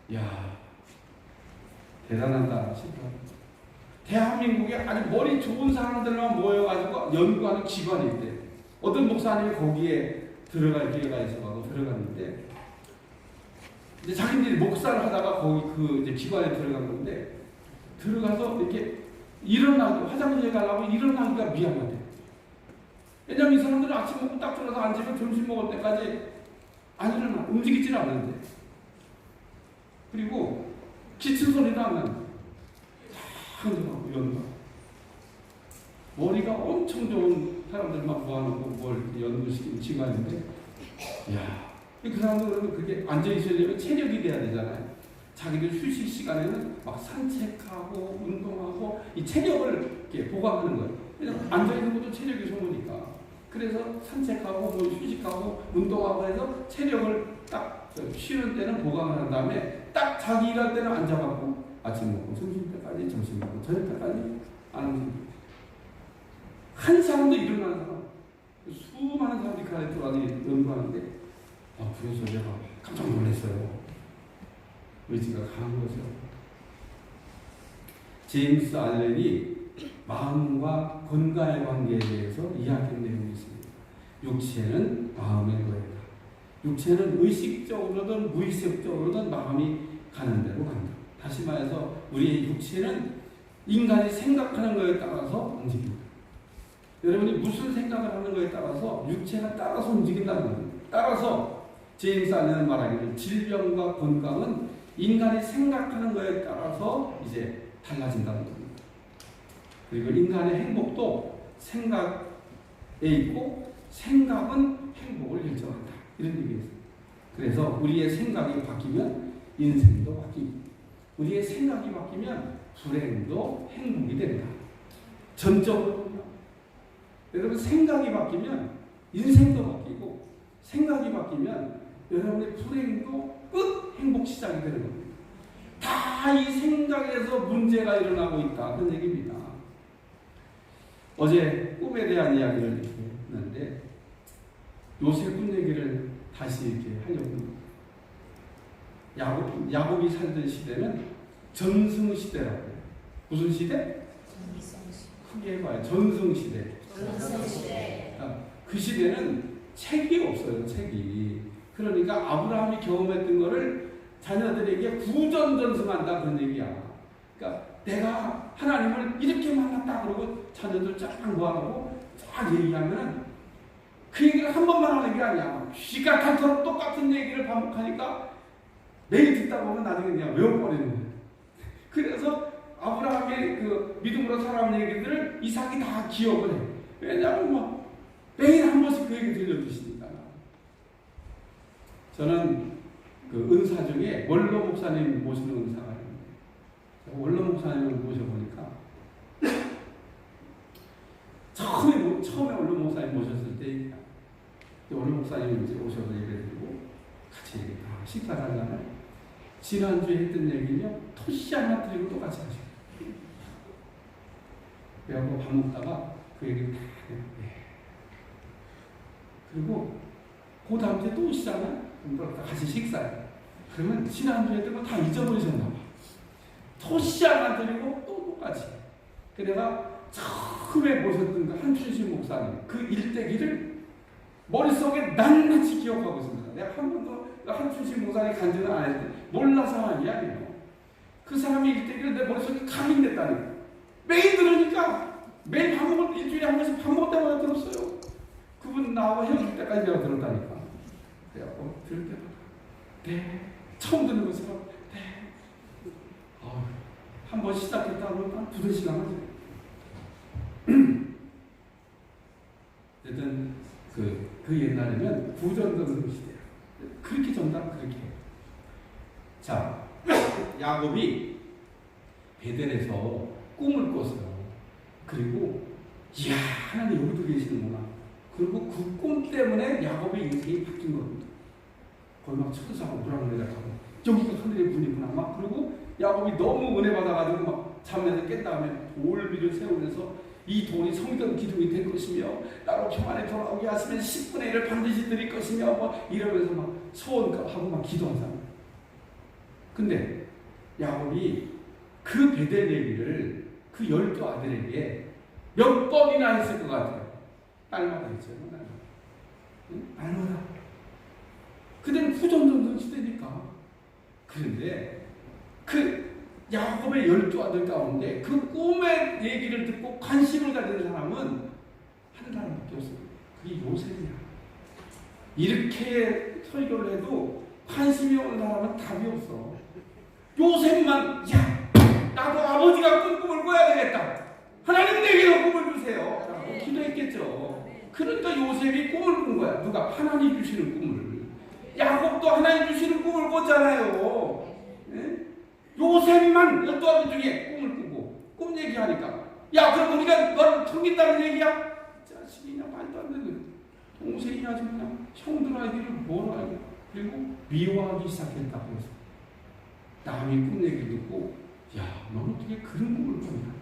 이야, 대단하다 싶어요. 대한민국에 아주 머리 좋은 사람들만 모여가지고 연구하는 기관이 있대요. 어떤 목사님이 거기에 들어갈 기회가 있어서 들어갔는데, 이제 자기들이 목사를 하다가 거기 이제 기관에 들어간 건데, 들어가서 이렇게 화장실에 가려고 일어나기가 미안하대. 왜냐면 이 사람들은 아침 먹고 딱 들어서 앉으면 점심 먹을 때까지 안 일어나, 움직이질 않는데. 그리고 기침 소리도 안 나는데. 다 앉아가고 연구하고. 머리가 엄청 좋은 사람들만 모아놓고 뭘 연구시키는 기관인데, 이야, 그 사람들은 그게 앉아있으려면 체력이 돼야 되잖아요. 자기들 휴식 시간에는 막 산책하고 운동하고 이 체력을 이렇게 보강하는 거예요. 왜냐면 앉아있는 것도 체력이 소모니까. 그래서 산책하고 뭐 휴식하고 운동하고 해서 체력을 딱 쉬는 때는 보강을 한 다음에 딱 자기 일할 때는 앉아갖고 아침 먹고 점심 때까지, 점심 먹고 저녁 때까지 안 움직여요. 한 사람도 일어나는 사람, 수많은 사람들이 그 안에 들어와서 연구하는데, 그래서 제가 깜짝 놀랐어요. 의지가 강한 거죠. 제임스 알렌이 마음과 건강의 관계에 대해서 이야기한 내용이 있습니다. 육체는 마음의 노예다. 육체는 의식적으로든 무의식적으로든 마음이 가는 대로 간다. 다시 말해서 우리의 육체는 인간이 생각하는 것에 따라서 움직인다. 여러분이 무슨 생각을 하는 것에 따라서 육체가 따라서 움직인다는 겁니다. 따라서 제임스 알렌은 말하기를 질병과 건강은 인간이 생각하는 것에 따라서 이제 달라진다는 겁니다. 그리고 인간의 행복도 생각에 있고 생각은 행복을 결정한다. 이런 얘기였어요. 그래서 우리의 생각이 바뀌면 인생도 바뀝니다. 우리의 생각이 바뀌면 불행도 행복이 된다. 전적으로요. 여러분 생각이 바뀌면 인생도 바뀌고 생각이 바뀌면 여러분의 불행도 끝 행복 시작이 되는 겁니다. 다 이 생각에서 문제가 일어나고 있다. 그런 얘기입니다. 어제 꿈에 대한 이야기를 이렇게 했는데 요새 꿈 얘기를 다시 이렇게 하려고 합니다. 야곱이 살던 시대는 전승시대라고 해요. 무슨 시대? 크게 해봐요. 전승시대. 그 시대는 책이 없어요. 책이. 그러니까 아브라함이 경험했던 거를 자녀들에게 구전전승한다 그런 얘기야. 그러니까 내가 하나님을 이렇게 만났다 그러고 자녀들 쫙 모아놓고 쫙 얘기하면 그 얘기를 한 번만 하는 게 아니야. 쥐가 닳도록 똑같은 얘기를 반복하니까 매일 듣다 보면 나중에 그냥 외워버리는 거야. 그래서 아브라함의 그 믿음으로 살아온 얘기들을 이삭이 다 기억을 해. 왜냐하면 뭐 매일 한 번씩 그 얘기 들려주시니까. 저는 그 은사 중에 원로 목사님 모시는 은사가 있는데 원로 목사님을 모셔보니까 처음에 원로 목사님 모셨을 때 원로 목사님이 이제 오셔서 예배를 드리고 같이 식사를 하잖아요. 지난주에 했던 얘기는요 토시 하나 드리고 또 같이 하셔요. 그래갖고 밥 먹다가 그 얘기를 다 해요. 그리고 그 다음 주에 또 오시잖아요. 그럼 같이 식사해요. 그러면 지난주에 했던 거 다 잊어버리셨나 봐. 토시 하나 드리고 또 똑같이. 내가 처음에 보셨던 그 한춘식 목사님 그 일대기를 머릿속에 낱낱이 기억하고 있습니다. 내가 한 번도 한춘식 목사님 간증을 안 했는데 몰라서 한 이야기예요. 그 사람의 일대기를 내 머릿속에 각인됐다니까. 매일 들으니까 매일 밥 먹을 때 일주일에 한 번씩 밥 먹을 때마다 들었어요. 그분 나하고 헤어질 때까지 내가 들었다니까. 그래갖고 들을 때마다 네 처음 듣는 것처럼 네 한 번 시작했다 하면 한 두세 시간 하죠. 어쨌든 그 옛날에는 구전전승 시대야. 그렇게 전담 그렇게 해요. 자, 야곱이 베델에서 꿈을 꿨어요. 그리고 이야 하나님 여기도 계시는구나. 그리고 그 꿈 때문에 야곱의 인생이 바뀐 겁니다. 거기 막 천사가 오락내락하고 여기가 하늘의 분이구나 막. 그리고 야곱이 너무 은혜 받아가지고 막 잠에서 깬 다음에 돌비를 세우면서 이 돈이 성전 기둥이 될 것이며 나로 평안에 돌아오게 하시면 10분의 1을 반드시 드릴 것이며 뭐 이러면서 막 소원하고 막 기도하잖아요. 근데 야곱이 그 베델 얘기를 그 12 아들에게 몇 번이나 했을 것 같아요. 날마다 했죠. 날마다. 그때는 후전전선 시대니까. 그런데 그 야곱의 12 아들 가운데 그 꿈의 얘기를 듣고 관심을 가진 사람은 한 사람밖에 없어요. 그게 요셉이야. 이렇게 설교를 해도 관심이 오는 사람은 답이 없어. 요셉만 야 나도 아버지가 꿈을 꿔야 되겠다. 하나님 내게도 꿈을 주세요. 라고 기도했겠죠. 그러니까 요셉이 꿈을 꾼 거야. 누가? 하나님 주시는 꿈을. 야곱도 하나님 주시는 꿈을 꿨잖아요. 네? 요셉만 12아들 중에 꿈을 꾸고 꿈 얘기하니까 야 그럼 우리가 너를 섬긴다는 얘기야? 자식이냐 말도 안 되는 동생이냐 그냥 형들 아이들을 뭐라 하냐. 그리고 미워하기 시작했다. 그래서 남이 꿈 얘기 듣고 야 넌 어떻게 그런 꿈을 꿨냐.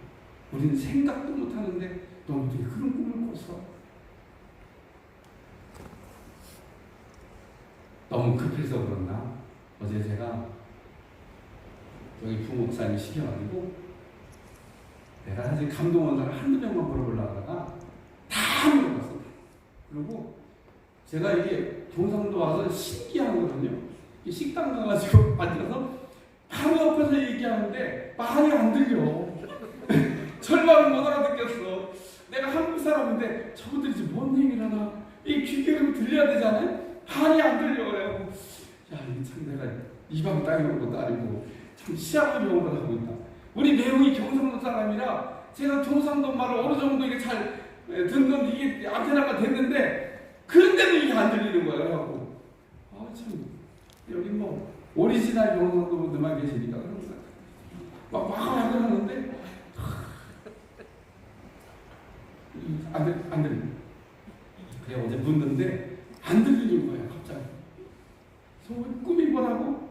우리는 생각도 못하는데 넌 어떻게 그런 꿈을 꿨어. 너무 급해서 그렇나? 어제 제가 여기 부목사님이 시켜가지고 내가 사실 감동원사를 한두 명만 물어보려고 하다가 다 물어봤어. 그리고 제가 이게 경상도 와서 신기하거든요. 식당 가가지고 앉아서 바로 옆에서 얘기하는데 말이 안 들려. 절반은 못 알아듣겠어. 내가 한국 사람인데 저분들이 지금 뭔 얘기를 하나 이 귀 기울이면 들려야 되잖아요. 말이 안 들려. 그래갖고 야, 이게 참 내가 이방 땅에 온 것도 아니고 참 시합을 배운 걸 하고 있다. 우리 매형이 경상도 사람이라 제가 경상도 말을 어느 정도 이게 잘 듣는 이게 안테나가 됐는데 그런데도 이게 안 들리는 거예요. 그래갖고 아, 참 여기 뭐 오리지널 경상도 분들만 계시니까 그런 거 막 하는데 안 들려. 그래 어제 묻는데 안 들리는 거예요. 갑자기. 꿈이 뭐라고?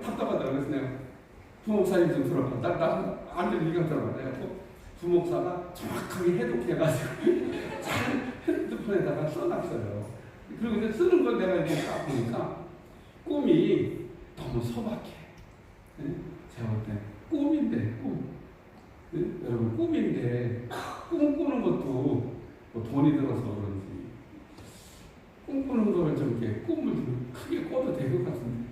답답하다. 그래서 내가 부목사님 좀 들어봐. 나안 들리니까 들어봐. 그래갖고 부목사가 정확하게 해독해가지고 잘 핸드폰에다가 써놨어요. 그리고 이제 쓰는 걸 내가 이렇게 딱 보니까 꿈이 너무 소박해. 네? 제가 볼 때 꿈인데 꿈. 네? 여러분 꿈인데 꿈 꾸는 것도 뭐 돈이 들어서 그런지 꿈꾸는 걸 좀 이렇게 꿈을 좀 크게 꿔도 될 것 같은데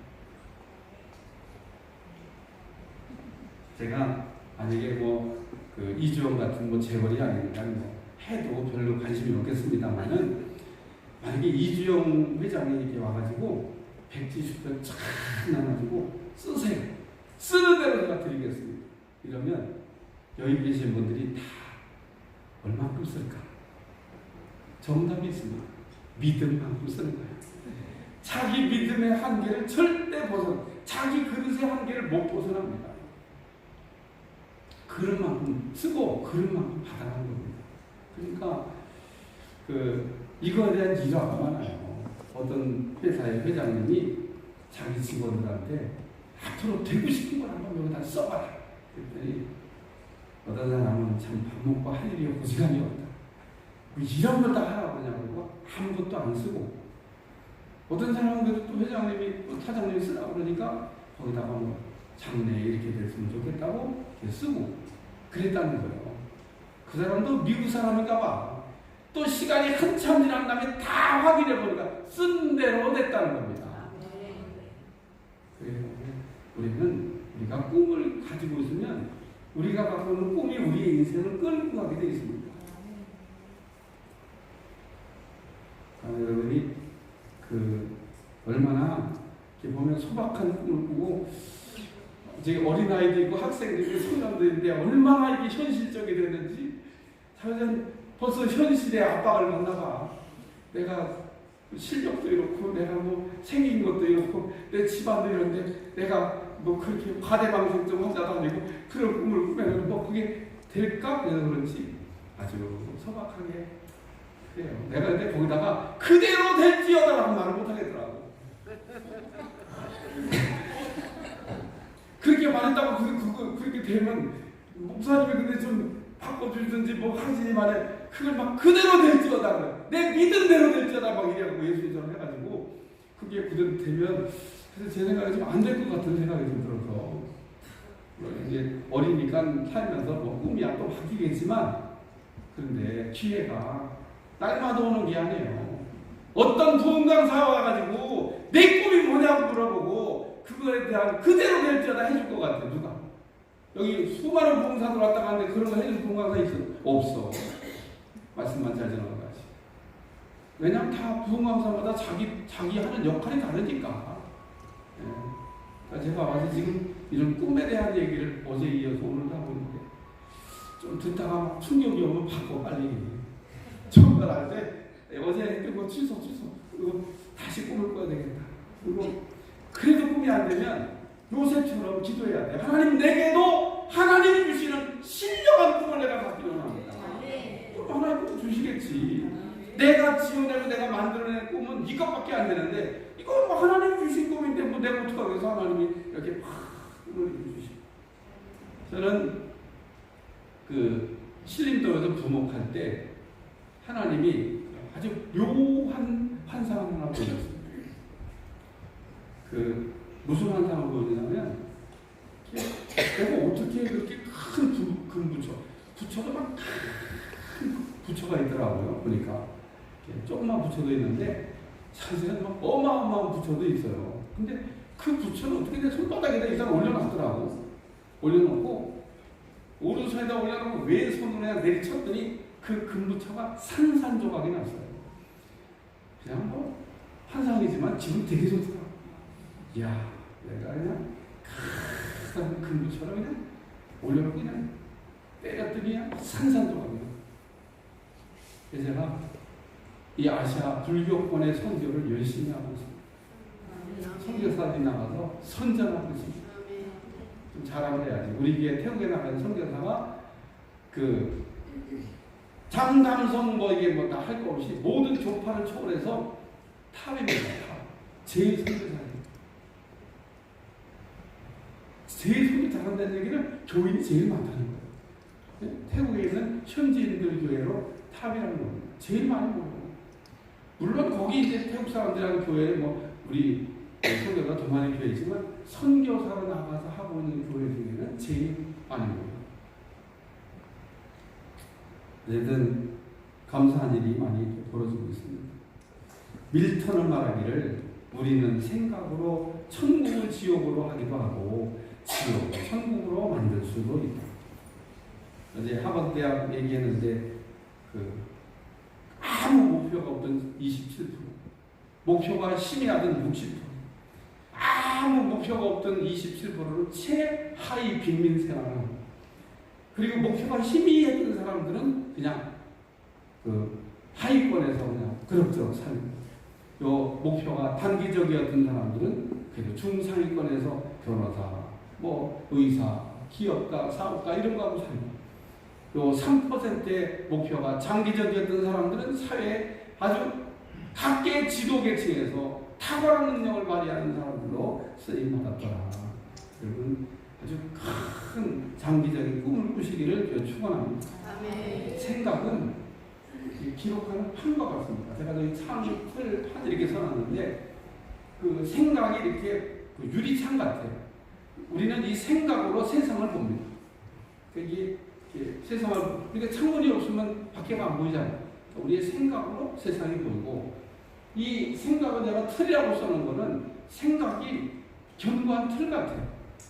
제가 만약에 뭐 그 이주영 같은 뭐 재벌이 아니니까 뭐 해도 별로 관심이 없겠습니다만은 만약에 이주영 회장이 이렇게 와가지고 백지수표 쫙 나눠주고 쓰세요. 쓰는 대로 제가 드리겠습니다. 이러면 여기 계신 분들이 다 얼마큼 쓸까? 정답이 있습니다. 믿음만큼 쓰는 거예요. 자기 믿음의 한계를 절대 자기 그릇의 한계를 못 벗어납니다. 그런 만큼 쓰고 그런 만큼 받아가는 겁니다. 그러니까 이거에 대한 일화가 많아요. 어떤 회사의 회장님이 자기 직원들한테 앞으로 되고 싶은 걸 한번 여기다 써봐라. 그랬더니 어떤 사람은 참 밥 먹고 할 일이 없고 시간이 없다. 뭐 이런 걸 다 하라고 그러냐고 아무것도 안 쓰고 어떤 사람은 그래도 또 회장님이 또 사장님이 쓰라고 그러니까 거기다가 뭐 장래 이렇게 됐으면 좋겠다고 이렇게 쓰고 그랬다는 거예요. 그 사람도 미국 사람인가 봐. 또 시간이 한참 지난 다음에 다 확인해 보니까 쓴 대로 됐다는 겁니다. 그래서 우리가 꿈을 가지고 있으면 우리가 갖고 있는 꿈이 우리의 인생을 끌고 가게 되어 있습니다. 여러분이 얼마나 이렇게 보면 소박한 꿈을 꾸고 이제 어린아이도 있고 학생도 있고 소년들인데 얼마나 이게 현실적이 되는지 사실은 벌써 현실의 압박을 받나 봐. 내가 실력도 이렇고 내가 뭐 생긴 것도 이렇고 내 집안도 이런데 내가 뭐 그렇게 과대방송 좀 하자도 아니고 그런 꿈을 꾸면 뭐 그게 될까? 그래서 그런지 아주 소박하게 그래요. 내가 근데 거기다가 그대로 될지어다라고 말을 못하겠더라고. 그렇게 말했다고 그렇게 되면 목사님이 근데 좀 바꿔주든지 뭐 하지 말해. 그걸 막 그대로 될지어다 그래. 내 믿은 대로 될지어다 막 이래갖고 예수님처럼 해가지고 그게 그대로 되면 그래서 제 생각에 좀 안 될 것 같은 생각이 좀 들어서 이제 어리니까 살면서 뭐 꿈이야 또 바뀌겠지만 그런데 기회가 날마다 오는 게 아니에요. 어떤 부흥 강사가 와가지고 내 꿈이 뭐냐고 물어보고 그거에 대한 그대로 될지어다 해줄 것 같아. 누가? 여기 수많은 부흥사들 왔다 갔는데 그런 거 해줄 부흥 강사 있어? 없어. 말씀만 잘 전하는거지. 왜냐면 다 부흥 강사마다 자기 하는 역할이 다르니까. 네. 그러니까 제가 와서 지금 이런 꿈에 대한 얘기를 어제 이어서 오늘 하고 있는데 좀 듣다가 막 충격이 오면 바꿔 빨리. 정말 알 때 어제 했던 거 취소 그리고 다시 꿈을 꿔야 되겠다. 그리고 그래도 꿈이 안 되면 요셉처럼 기도해야 돼. 하나님 내게도 하나님이 주시는 신령한 꿈을 내가 갖기로 합니다. 그럼 하나님 꿈 주시겠지. 내가 지어내고 내가 만들어낸 꿈은 이것밖에 안 되는데 이거 뭐 하나님이 주신 꿈인데 뭐 내가 어떡하겠어. 해서 하나님이 이렇게 막 꿈을 주시고 저는 신림동에서 부목할 때 하나님이 아주 묘한 환상을 하나 보여줬습니다. 무슨 환상을 보여주냐면 내가 어떻게 그렇게 큰 부처가 막 큰 부처가 있더라고요. 보니까 조금만 부처도 있는데 사실은 막 어마어마한 부처도 있어요. 근데 그 부처는 어떻게 내 손바닥에다 일단 올려놨더라고. 올려놓고 오른손에다 올려놓고 왼손으로 그냥 내리쳤더니 그 금부처가 산산조각이 났어요. 그냥 뭐 환상이지만 기분 되게 좋더라고. 이야, 내가 그냥 큰 금부처럼 그냥 올려놓고 그냥 때렸더니 그냥 산산조각이 났어요. 그래서 제가 이 아시아 불교권의 선교를 열심히 하고 있습니다. 선교사들이 나가서 선전하고 있습니다. 좀 자랑을 해야지. 우리 교회 태국에 나가는 선교사가 그 장담성 뭐 이게 뭐 다 할 거 없이 모든 교파를 초월해서 탑입니다. 탑. 제일 선교사예요. 제일 선교 잘한다는 얘기는 교인이 제일 많다는 거예요. 태국에 있는 현지인들 교회로 탑이라는 겁니다. 제일 많이 모여요. 물론 거기 이제 태국 사람들하고 교회에 뭐 우리 선교가 더 많은 교회지만 선교사로 나가서 하고 있는 교회 중에는 제일 많이 모여요. 어쨌든 감사한 일이 많이 벌어지고 있습니다. 밀턴은 말하기를 우리는 생각으로 천국을 지옥으로 하기도 하고 지옥을 천국으로 만들 수도 있다. 어제 하버드대학 얘기했는데 아무 목표가 없던 27%, 목표가 심의하던 60%, 아무 목표가 없던 27%는 최하위 빈민 생활을, 그리고 목표가 희미했던 사람들은 그냥 그 하위권에서 그냥 그럭저럭 살고, 요 목표가 단기적이었던 사람들은 그래도 중상위권에서 변호사, 뭐 의사, 기업가, 사업가 이런 거 하고 살고, 요 3%의 목표가 장기적이었던 사람들은 사회에 아주 각계 지도 계층에서 탁월한 능력을 발휘하는 사람들로 쓰임 받았더라. 여러분 아주 큰 장기적인 꿈을 꾸시기를 축원합니다. 생각은 기록하는 판과 같습니다. 제가 저희 창 판 이렇게 써놨는데 그 생각이 이렇게 그 유리창 같아요. 우리는 이 생각으로 세상을 봅니다. 이게 세상을, 그러니까 창문이 없으면 밖에가 안 보이잖아요. 우리의 생각으로 세상이 보이고, 이 생각을 내가 틀이라고 써놓은 거는 생각이 견고한 틀 같아요.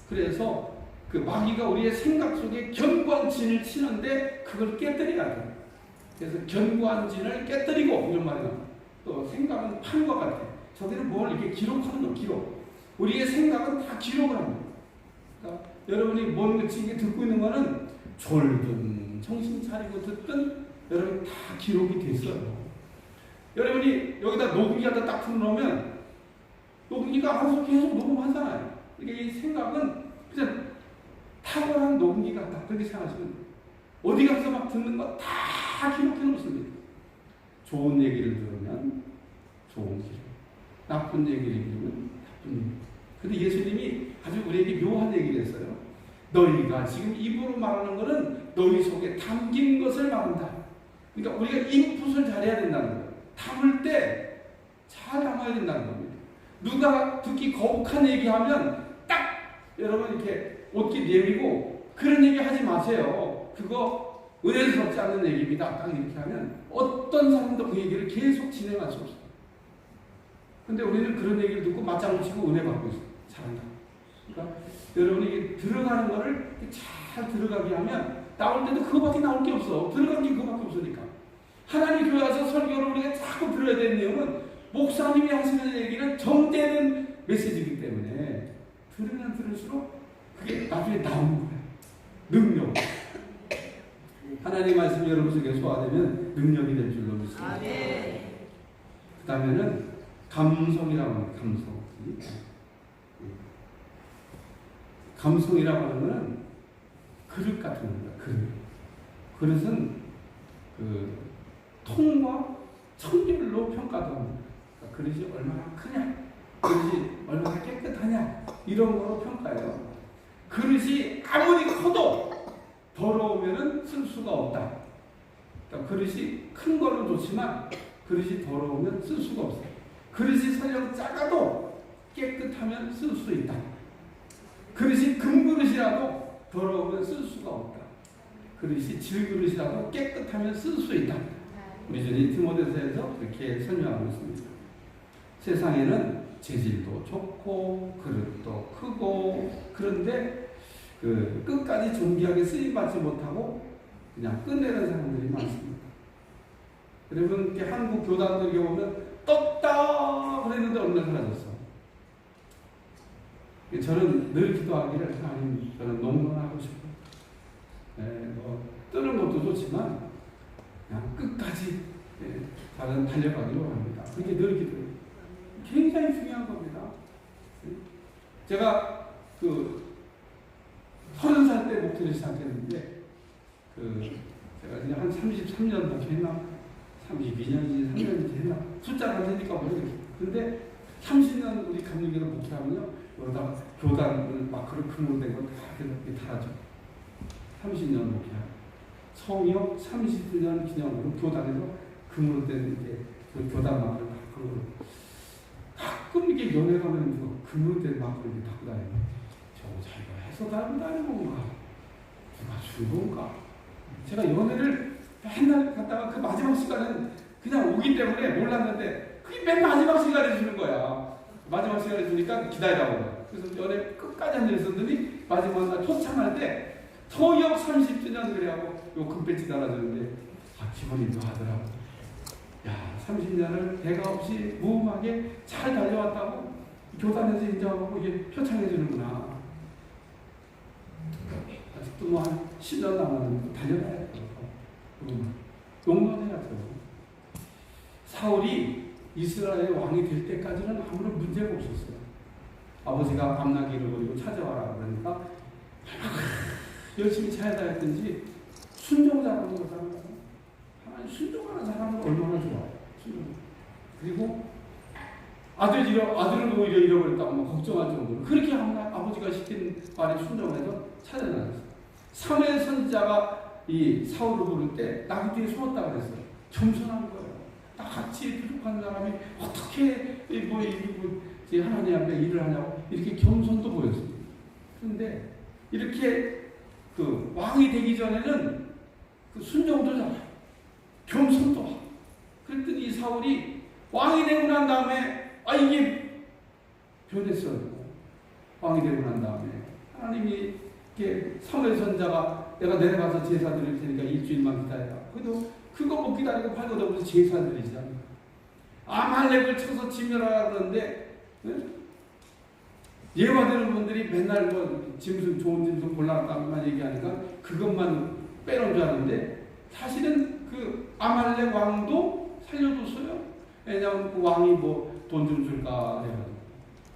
그래서 그 마귀가 우리의 생각 속에 견고한 진을 치는데 그걸 깨뜨려야 돼요. 그래서 견고한 진을 깨뜨리고 이런 말이 나와요. 또 생각은 판과 같아요. 저들은 뭘 이렇게 기록하는 거, 기록. 우리의 생각은 다 기록을 합니다. 그러니까 여러분이 뭔 지금 듣고 있는 거는 졸든 정신 차리고 듣든 여러분 다 기록이 됐어요. 여러분이 여기다 녹음기에다 딱 틀어놓으면 녹음기가 알아서 계속 녹음하잖아요. 이게 이 생각은 그냥 탁월한 녹음기 같다. 그렇게 생각하시면 어디 가서 막 듣는 거 다 기록해 놓습니다. 좋은 얘기를 들으면 좋은 기록, 나쁜 얘기를 들으면 나쁜 얘기. 근데 예수님이 아주 우리에게 묘한 얘기를 했어요. 너희가 지금 입으로 말하는 것은 너희 속에 담긴 것을 말한다. 그러니까 우리가 인풋을 잘해야 된다는 거예요. 담을 때 잘 담아야 된다는 겁니다. 누가 듣기 거북한 얘기하면 딱 여러분 이렇게 옷깃 내밀고 그런 얘기 하지 마세요. 그거 은혜스럽지 않는 얘기입니다. 딱 이렇게 하면 어떤 사람도 그 얘기를 계속 진행할 수 없어요. 근데 우리는 그런 얘기를 듣고 맞장구 치고 은혜 받고 있어요. 잘한다. 그러니까 여러분이 이게 들어가는 거를 잘 들어가게 하면 나올 때도 그거밖에 나올 게 없어. 들어간 게 그거밖에 없으니까. 하나님 교회 와서 설교를 우리가 자꾸 들어야 되는 내용은 목사님이 하시는 얘기는 정제된 메시지이기 때문에 들으면 들을수록 그게 나중에 나오는 거예요. 능력. 하나님 말씀이 여러분 속에 소화되면 능력이 될 줄로 믿습니다. 그 다음에는 감성이라고 합니다. 감성. 감성이라고 하는 것은 그릇 같은 겁니다. 그릇은 그 통과 청결로 평가도 합니다. 그러니까 그릇이 얼마나 크냐, 그릇이 얼마나 깨끗하냐 이런 거로 평가해요. 그릇이 아무리 커도 더러우면은 쓸 수가 없다. 그러니까 그릇이 큰 거는 좋지만 그릇이 더러우면 쓸 수가 없어요. 그릇이 설령 작아도 깨끗하면 쓸 수 있다. 그릇이 금그릇이라도 더러우면 쓸 수가 없다. 그릇이 질그릇이라도 깨끗하면 쓸 수 있다. 우리 주님 디모데서에서 그렇게 설명하고 있습니다. 세상에는 재질도 좋고 그릇도 크고 그런데 끝까지 존귀하게 쓰임받지 못하고 그냥 끝내는 사람들이 많습니다. 여러분 이렇게 한국 교단들 보면 떴다 그랬는데 얼마나 사라졌어. 저는 늘 기도하기를 하나님 저는 농건하고 싶어요. 뜨는 것도 좋지만 그냥 끝까지 다른 달려가기로 합니다. 그게 늘 기도해요. 굉장히 중요한 겁니다. 제가 30살 때 목회를 시작했는데 제가 그냥 한 33년 목회했나 32년인지 3년인지 했나 숫자가 안 되니까 모르겠어요. 근데 30년 우리 감리교로 목회하면요 여기다가 교단 마크로 금으로 된 거 다 이렇게 달아줘. 30년 목회하고 성역 30주년 기념으로 교단에서 금으로 된 이렇게 교단 마크를 다 금으로 가끔 이게 연애 가면 금으로 된 마크를 이렇게 갖고 다니고 저거 자기가 해서 다른 건가 누가 준 건가. 제가 연애를 맨날 갔다가 그 마지막 시간은 그냥 오기 때문에 몰랐는데 그게 맨 마지막 시간에 주는 거야. 마지막 시간에 주니까 기다리라고 그래. 그래서 연애 끝까지 앉아있었더니 마지막 날 초창할 때 성역 30주년 그래하고 요 금배지 달아주는데 기분이 묘하더라고. 야 30년을 대가 없이 무음하게 잘 달려왔다고 교단에서 인정하고 이게 표창해 주는구나. 아직도 뭐 한 10년 남았는데 달려가야 돼. 용감해야죠. 사울이 이스라엘 왕이 될 때까지는 아무런 문제가 없었어요. 아버지가 밤나기를 버리고 찾아와라 그러니까 열심히 찾아다녔든지 순종자라는 거잖아요. 하나님 순종하는 사람은 얼마나 좋아요. 순종. 그리고 아들을 보고 잃어버렸다고 막 걱정할 정도로 그렇게 아버지가 시킨 말에 순종해서 찾아다녔어요. 사무엘 선지자가 이 사울을 부를 때 나귀 뒤에 숨었다 그랬어요. 겸손한 거예요. 같이 부족한 사람이 어떻게 하나님 앞에 일을 하냐고 이렇게 겸손도 보였습니다. 그런데 이렇게 왕이 되기 전에는 순종도 잘하고 겸손도 하고 그랬더니 이 사울이 왕이 되고 난 다음에 이게 변했어요. 왕이 되고 난 다음에 하나님이 이렇게 사무엘 선자가 내가 내려가서 제사 드릴 테니까 일주일만 기다려라. 그래도 그거 못 기다리고 팔거든 제사 드리지 않나. 아말렉을 쳐서 지멸하라 그러는데 예화되는 분들이 맨날 짐승 좋은 짐승 골라놨다만 얘기하니까 그것만 빼놓은 줄 아는데 사실은 아말렉 왕도 살려줬어요. 왜냐하면 그 왕이 돈 좀 줄까 해가지고.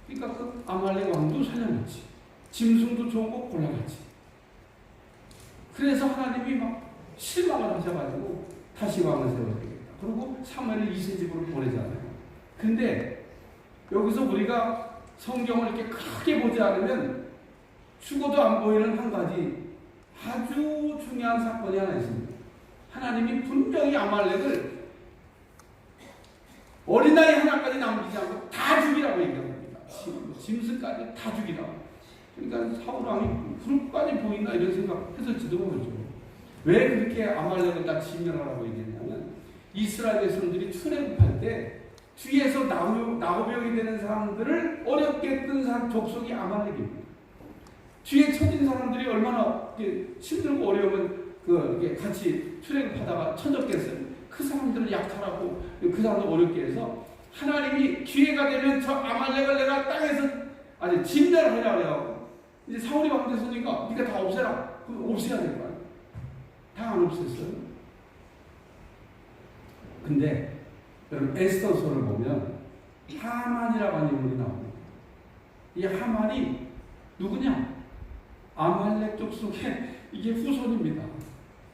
그러니까 아말렉 왕도 살려놨지. 짐승도 좋은 거 골라놨지. 그래서 하나님이 막 실망을 하셔가지고 다시 왕을 세워야 되겠다. 그리고 사무엘을 이세집으로 보내잖아요. 근데 여기서 우리가 성경을 이렇게 크게 보지 않으면 죽어도 안 보이는 한 가지 아주 중요한 사건이 하나 있습니다. 하나님이 분명히 아말렉을 어린아이 하나까지 남기지 않고 다 죽이라고 얘기합니다. 짐승까지 다 죽이라고. 그러니까 사울왕이 불까지 보인다 이런 생각했을지도 모르죠. 왜 그렇게 아말렉을 다 진멸하라고 얘기했냐면 이스라엘 백성들이 출애굽할 때 뒤에서 나고병이 되는 사람들을 어렵게 했던 족속이 아말렉입니다. 뒤에 쳐진 사람들이 얼마나 힘들고 어려우면 이렇게 같이 출애굽하다가 쳐졌겠어요. 그 사람들을 약탈하고 그 사람들 어렵게 해서 하나님이 기회가 되면 저 아말렉을 내가 땅에서 아니 진멸하려고 해요. 이제 사울이 왕 됐으니까 네가 다 없애라. 그럼 없애야 될 거야. 다 안 없앴어요. 근데 여러분 에스더서를 보면 하만이라고 하는 인물이 나옵니다. 이 하만이 누구냐? 아말렉 족속의 이게 후손입니다.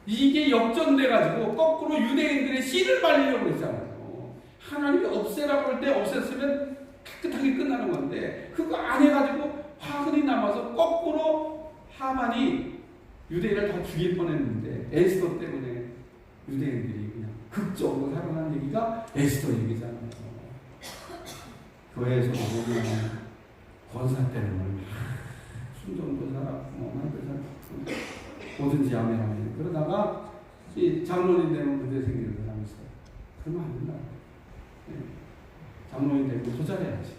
이게 역전돼가지고 거꾸로 유대인들의 씨를 말리려고 했잖아요. 하나님이 없애라고 할 때 없앴으면 깨끗하게 끝나는 건데 그거 안 해가지고 화근이 남아서 거꾸로 하만이 유대인을 다 죽일 뻔했는데 에스더 때문에 유대인들이 그냥 극적으로 살아난 얘기가 에스더 얘기잖아요. 교회에서 보면 권사 때는 순종도 살았고 말도 살았고 뭐든지 아멘하면 그러다가 이 장로님 되면 문제 생기는 사람이 있어요. 그러면 안 된다. 장로인 되고 더 잘해야지.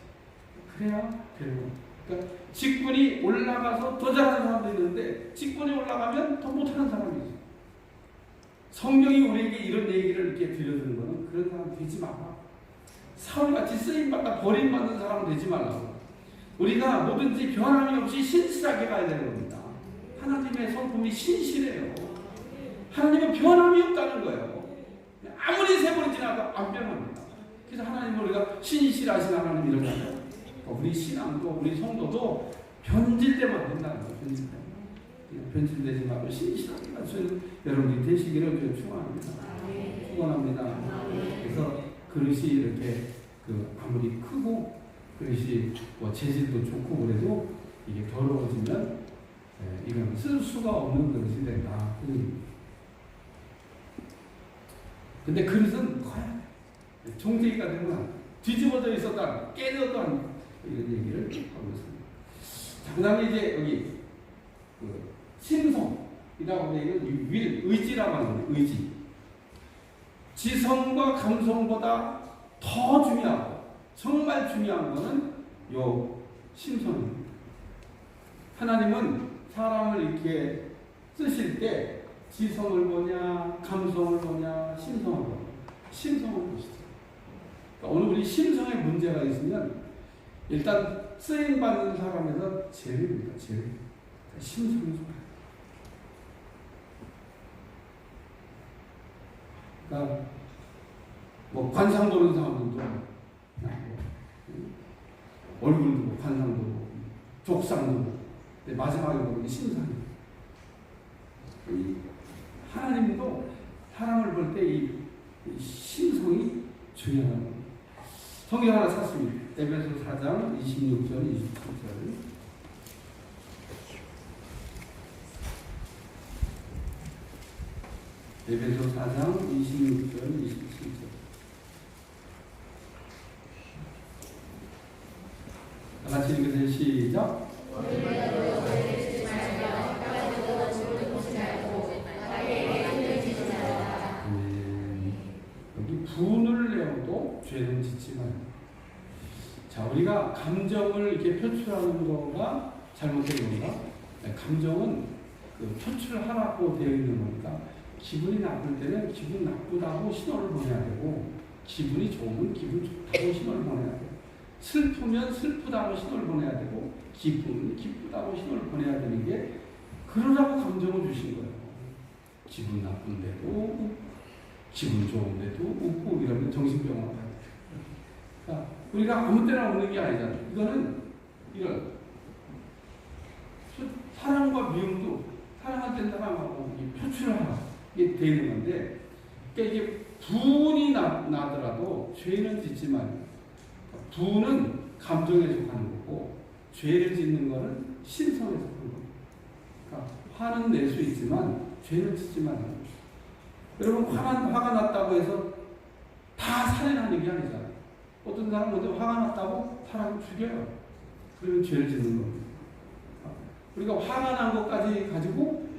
그래야 되는 거예요. 그러니까 직분이 올라가서 더 잘하는 사람도 있는데 직분이 올라가면 더 못하는 사람이 있어요. 성경이 우리에게 이런 얘기를 이렇게 들려주는 거는 그런 사람 되지 마라. 사울같이 쓰임받다 버림받는 사람 되지 말라고. 우리가 뭐든지 변함이 없이 신실하게 가야 되는 겁니다. 하나님의 성품이 신실해요. 하나님은 변함이 없다는 거예요. 아무리 세월이 지나도 안 변합니다. 그래서 하나님은 우리가 신실하신 하나님 이러잖아요. 우리 신앙도 우리 성도도 변질되면 안 된다는 거예요. 변질되지 말고 신실하게 맞추는 여러분이 되시기를 축원합니다. 축원합니다. 그래서 그릇이 이렇게 아무리 크고 그릇이 뭐 재질도 좋고 그래도 이게 더러워지면 이건 쓸 수가 없는 그릇이 된다. 근데 그릇은 커야 돼. 종대기가 되면 뒤집어져 있었다, 깨졌던 이런 얘기를 하고 있습니다. 자, 그 다음에 이제 여기 심성이라고 하는 의지라고 하는 거예요. 의지. 지성과 감성보다 더 중요하고 정말 중요한 거는 요 심성입니다. 하나님은 사람을 이렇게 쓰실 때 지성을 보냐, 감성을 보냐, 심성을 보냐. 심성을 보시죠. 그러니까 오늘 우리 심성에 문제가 있으면 일단 쓰임받는 사람에서 제일입니다. 제일. 심성이 좋아요. 그러니까 뭐 관상 보는 사람들도 얼굴도 보고 관상도 보고 족상도 보고 마지막에 보는 게 심상이에요. 하나님도 사람을 볼 때 이 심성이 중요한 겁니다. 성경 하나 찾습니다. 에베소 4장 26절 27절. 에베소 4장 26절 27절. 다 같이 읽으세요. 시작. 여기 분을 내어도 죄는 짓지 말라. 자, 우리가 감정을 이렇게 표출하는 거가 잘못된 건가? 감정은 표출하라고 되어 있는 거니까 기분이 나쁠 때는 기분 나쁘다고 신호를 보내야 되고 기분이 좋으면 기분 좋다고 신호를 보내야 돼요. 슬프면 슬프다고 신호를 보내야 되고 기쁘면 기쁘다고 신호를 보내야 되는 게 그러라고 감정을 주신 거예요. 기분 나쁜데도 웃고 기분 좋은데도 웃고 이러면 정신병원 가야 돼요. 그러니까 우리가 아무 때나 웃는 게 아니잖아요. 이거는 이런 사랑과 미움도 사랑할 땐 사랑하고 표출하라 이게 되는 건데 그러니까 이게 분이 나더라도 죄는 짓지 말고 분은 감정에 속하는 거고 죄를 짓는 거는 신성에 속하는 거예요. 그러니까 화는 낼 수 있지만 죄는 짓지 말라는 거예요. 여러분 화가 났다고 해서 다 살인하는 게 아니잖아요. 어떤 사람은 먼저 화가 났다고 사람을 죽여요. 그러면 죄를 짓는 겁니다. 우리가 화가 난 것까지 가지고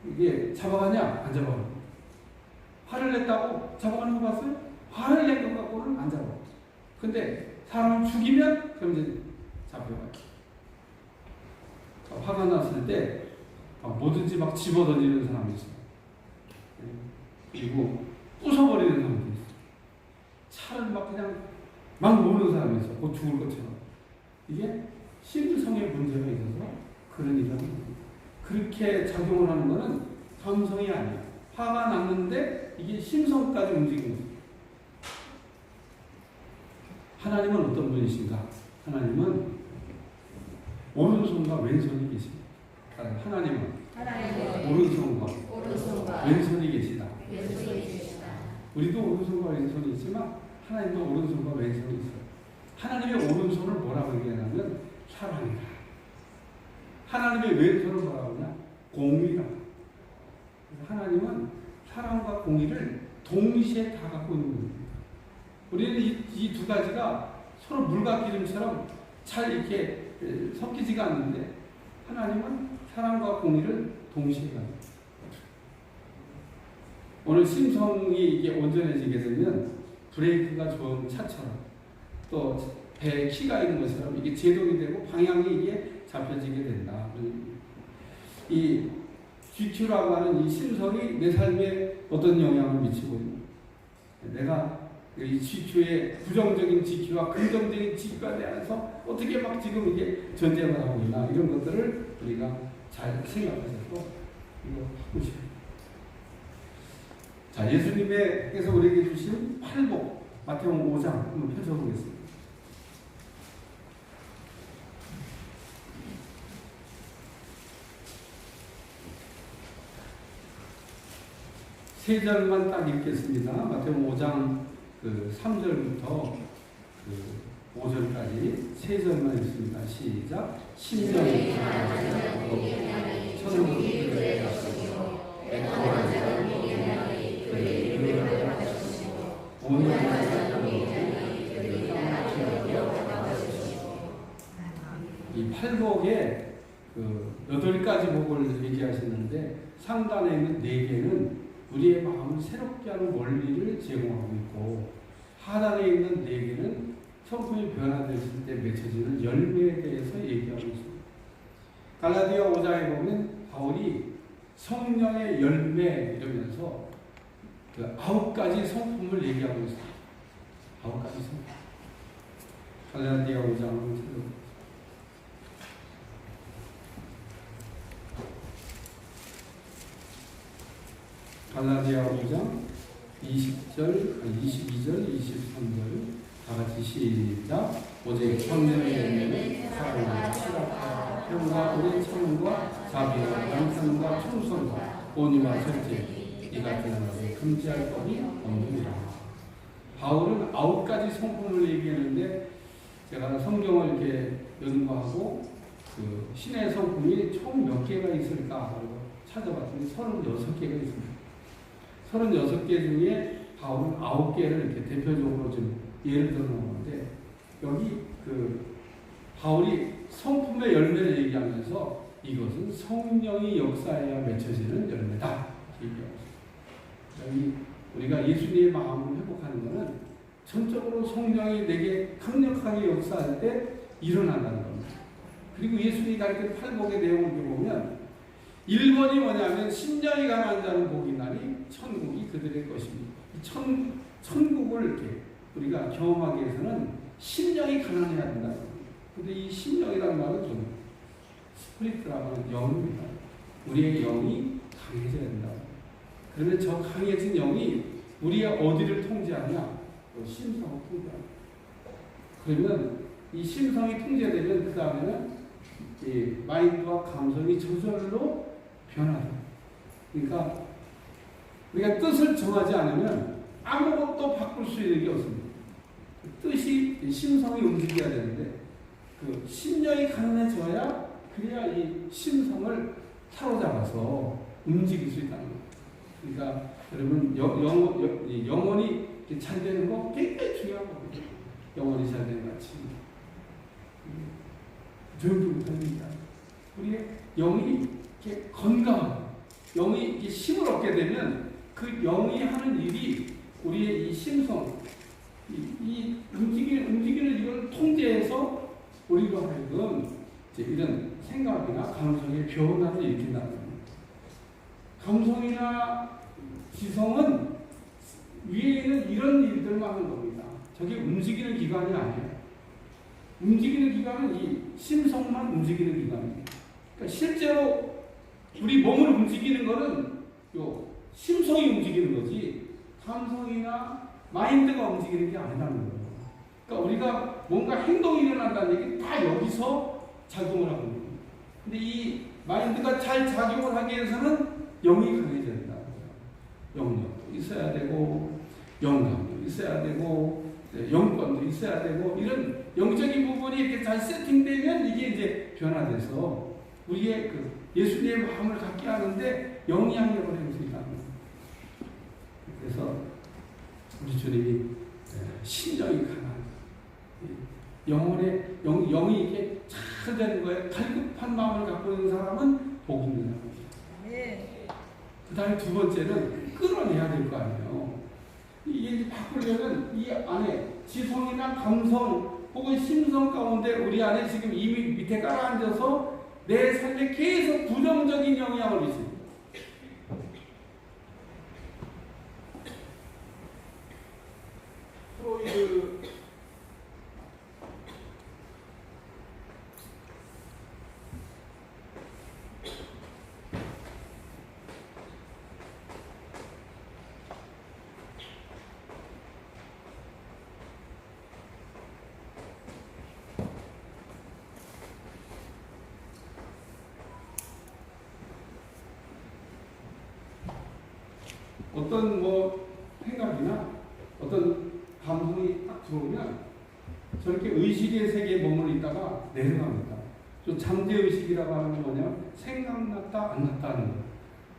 이게 잡아가냐? 안 잡아가요. 화를 냈다고 잡아가는 거 봤어요? 화를 낸 것 갖고는 안 잡아요. 근데 사람을 죽이면 그럼 이제 잡혀가요. 화가 났을 때 뭐든지 막 집어던지는 사람이 있어요. 그리고 부숴버리는 사람도 있어요. 차를 막 그냥 막 모으는 사람이 있어요. 곧 죽을 것처럼. 이게 심성의 문제가 있어서 그런 일이 합니다. 그렇게 작용을 하는 것은 감성이 아니에요. 화가 났는데 이게 심성까지 움직이는 거예요. 하나님은 어떤 분이신가? 하나님은 오른손과 왼손이 계십니다. 하나님은 오른손과 왼손이 계시다. 우리도 오른손과 왼손이 있지만 하나님도 오른손과 왼손이 있어요. 하나님의 오른손을 뭐라고 얘기하냐면 사랑이다. 하나님의 왼손을 뭐라고 하냐? 공의다. 하나님은 사랑과 공의를 동시에 다 갖고 있는 겁니다. 우리는 이 두 가지가 서로 물과 기름처럼 잘 이렇게 섞이지가 않는데 하나님은 사랑과 공의를 동시에 가집니다. 오늘 심성이 이게 온전해지게 되면 브레이크가 좋은 차처럼 또 배에 키가 있는 것처럼 이게 제동이 되고 방향이 이게 잡혀지게 된다. 이 GQ라고 하는 이 심성이 내 삶에 어떤 영향을 미치고 있는 내가 이 GQ의 부정적인 GQ와 긍정적인 GQ에 대해서 어떻게 막 지금 이게 전쟁을 하고 있나 이런 것들을 우리가 잘 생각하셔서 이거 보시면 자 예수님께서 우리에게 주신 팔복 마태복음 5장 한번 펼쳐보겠습니다. 세 절만 딱 읽겠습니다. 마태복음 5장 3절부터 5절까지 세 절만 읽습니다. 시작. 신령이 천국을 그들에게 하시고 애통하는 자는 복이 그들에게 이르게 하시고 온유한 자는 그들에게 이 팔복에 8가지 복을 얘기하시는데 상단에 있는 4개는 우리의 마음을 새롭게 하는 원리를 제공하고 있고 하단에 있는 4개는 성품이 변화됐을 때 맺혀지는 열매에 대해서 얘기하고 있습니다. 갈라디아 5장에 보면 바울이 성령의 열매 이러면서 9가지 성품을 얘기하고 있습니다. 9가지 성품. 갈라디아 5장을 찾아보겠습니다. 갈라디아 5장 20절, 22절, 23절 다 같이 시작. 오직 성령의 열매는 사랑과 실학과 평과 오랜 참음과 자비와 양선과 충성과 온유와 절제 이 같은 것을 금지할 법이 없느니라. 바울은 9가지 성품을 얘기했는데 제가 성경을 이렇게 연구하고 신의 성품이 총 몇 개가 있을까 찾아봤더니 36개가 있습니다. 36개 중에 바울은 9개를 이렇게 대표적으로 좀 예를 들어 놓는데 여기 바울이 성품의 열매를 얘기하면서 이것은 성령이 역사해야 맺혀지는 열매다. 여기 우리가 예수님의 마음을 회복하는 것은 전적으로 성령이 내게 강력하게 역사할 때 일어난다는 겁니다. 그리고 예수님이 가르친 팔복의 내용을 보면 1번이 뭐냐면 심령이 가난한 자는 복이 나니 천국이 그들의 것입니다. 천국을 이렇게 우리가 경험하기 위해서는 심령이 가난해야 된다. 근데 이 심령이라는 말은 좀 스피리트라고 하는 영입니다. 우리의 영이 강해져야 된다. 그러면 저 강해진 영이 우리의 어디를 통제하냐? 심성을 통제합니다. 그러면 이 심성이 통제되면 그 다음에는 이 마인드와 감성이 저절로 변하다. 그러니까 우리가 뜻을 정하지 않으면 아무것도 바꿀 수 있는 게 없습니다. 뜻이 심성이 움직여야 되는데 심령이 가난해져야 그래야 이 심성을 사로잡아서 움직일 수 있다는 거예요. 그러니까 여러분 영혼이 잘 되는 거 굉장히 중요한 거거든요. 영혼이 잘 되는 것 같이 조용히 못합니다. 우리의 영이 이렇게 건강하고 영이 이렇게 힘을 얻게 되면 그 영이 하는 일이 우리의 이 심성, 이 움직이는 이걸 통제해서 우리로 하여금 이런 생각이나 감성의 변화를 일으킨다는 겁니다. 감성이나 지성은 위에 있는 이런 일들만 하는 겁니다. 저게 움직이는 기관이 아니에요. 움직이는 기관은 이 심성만 움직이는 기관입니다. 그러니까 실제로 우리 몸을 움직이는 거는 요 심성이 움직이는 거지 감성이나 마인드가 움직이는 게 아니라는 거예요. 그러니까 우리가 뭔가 행동이 일어난다는 얘기 다 여기서 작용을 하고 있는 거예요. 근데 이 마인드가 잘 작용을 하기 위해서는 영이 강해져야 된다는 거예요. 영역도 있어야 되고 영감도 있어야 되고 영권도 있어야 되고 이런 영적인 부분이 이렇게 잘 세팅되면 이게 이제 변화돼서 우리의 예수님의 마음을 갖게 하는데 영향력을 행사한다는 거예요. 그래서 우리 주님이 심령이 강한 영혼의 영이 이렇게 잘 되는 거예요. 갈급한 마음을 갖고 있는 사람은 복이 있는 사람입니다. 그 다음에 두 번째는 끌어내야 될 거 아니에요. 이게 이제 바꾸려면 이 안에 지성이나 감성 혹은 심성 가운데 우리 안에 지금 이미 밑에 깔아앉아서 내 삶에 계속 부정적인 영향을 미칩니다. 프로이드 어떤 뭐 생각이나 어떤 감성이 딱 들어오면 저렇게 의식의 세계에 머물러 있다가 내려갑니다. 또 잠재의식이라고 하는 건 뭐냐면 생각났다 안 났다 하는 거예요.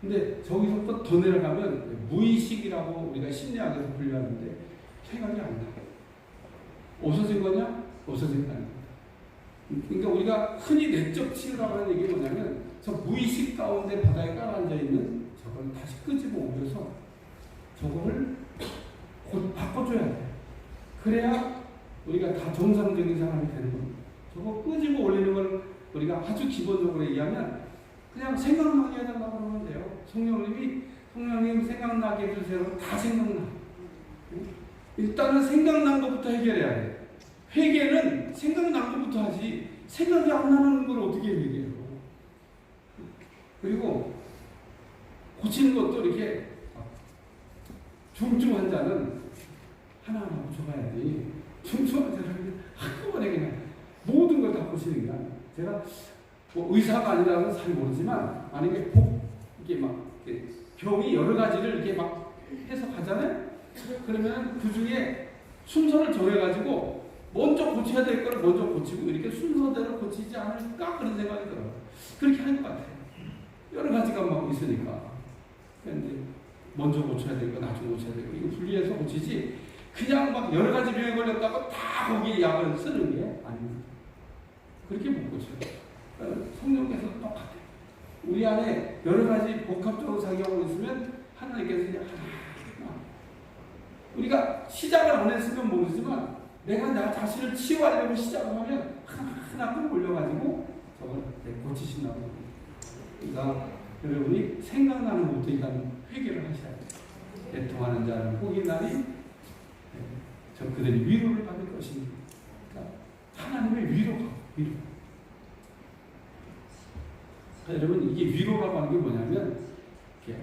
근데 저기서부터 더 내려가면 무의식이라고 우리가 심리학에서 분류하는데 생각이 안 나요. 없어진 거냐? 없어진 거 아닙니다. 그러니까 우리가 흔히 내적 치유라고 하는 얘기 뭐냐면 저 무의식 가운데 바닥에 깔아앉아 있는 저걸 다시 끄집어 올려서 저거를 곧 바꿔줘야 돼. 그래야 우리가 다 정상적인 사람이 되는 겁니다. 저거 끄집어 올리는 걸 우리가 아주 기본적으로 얘기하면 그냥 생각나게 해달라고 그러면 돼요. 성령님 생각나게 해주세요. 다 생각나. 일단은 생각난 것부터 해결해야 돼. 회개는 생각난 것부터 하지 생각이 안 나는 걸 어떻게 회개해요. 그리고 고치는 것도 이렇게 중증 환자는 하나하나 고쳐가야지. 중증 환자는 한꺼번에 그냥 모든 걸 다 고치는 거야. 제가 뭐 의사가 아니라서 잘 모르지만 만약에 이게 막 병이 여러 가지를 이렇게 막 해서 가잖아요. 그러면 그 중에 순서를 정해가지고 먼저 고쳐야 될 걸 먼저 고치고 이렇게 순서대로 고치지 않을까 그런 생각이 들어요. 그렇게 하는 것 같아요. 여러 가지가 막 있으니까. 그런데 먼저 고쳐야 될 거, 나중에 고쳐야 될 거, 이거 분리해서 고치지, 그냥 막 여러 가지 병에 걸렸다고 다 거기에 약을 쓰는 게 아닙니다. 그렇게 못 고쳐요. 성령께서 똑같아요. 우리 안에 여러 가지 복합적으로 작용하고 있으면 하나님께서 그냥 하나. 우리가 시작을 안 했으면 모르지만 내가 나 자신을 치유하려고 시작을 하면 하나 끌어올려가지고 저걸 고치신다고 합니다. 그러니까 여러분이 생각나는 것부터 일단 회개를 하셔야 돼요. 애통하는 자는 복이 나니 저 그들이 위로를 받을 것입니다. 그러니까 하나님의 위로. 여러분 이게 위로라고 하는 게 뭐냐면 이렇게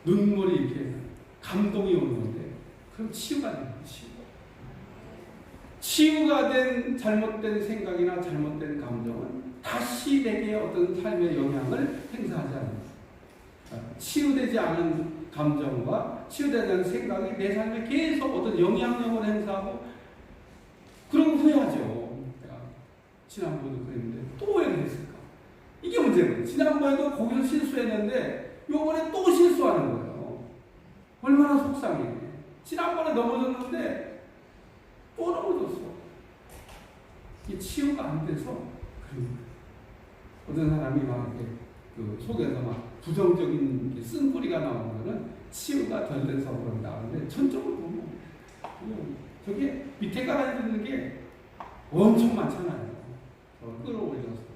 눈물이 이렇게 감동이 오는 건데 그럼 치유가 되는 거예요. 치유가 된 잘못된 생각이나 잘못된 감정은 다시 내게 어떤 삶의 영향을 행사하지 않습니다. 치유되지 않은 감정과 치유되지 않은 생각이 내 삶에 계속 어떤 영향력을 행사하고 그러고 후회하죠. 지난번에도 그랬는데 또 왜 그랬을까? 이게 문제예요. 지난번에도 거기서 실수했는데 요번에 또 실수하는 거예요. 얼마나 속상해. 지난번에 넘어졌는데 또 넘어졌어. 이게 치유가 안 돼서 어떤 사람이 막 이렇게 속에서 막 부정적인 쓴뿌리가 나오면은 치유가 덜 돼서 그런다. 근데 전적으로 보면 저게 밑에 깔아있는 게 엄청 많잖아요. 끌어올려서.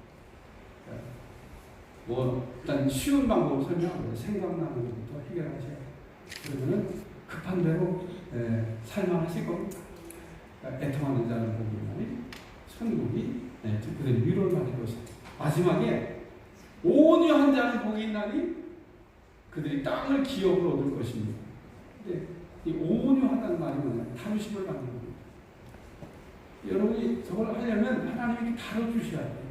뭐 일단 쉬운 방법을 설명하고요. 생각나는 것부터 해결하셔야 돼요. 그러면은 급한 대로 살만하실 겁니다. 애통하는 자는 복이 나니 천국이 그들이 위로를 받을 것입니다. 마지막에 온유한 자는 복이 있나니 그들이 땅을 기업으로 얻을 것입니다. 근데 이 온유하다는 말이 뭐냐면 다루심을 받는 겁니다. 여러분이 저걸 하려면 하나님이 다뤄주셔야 돼요.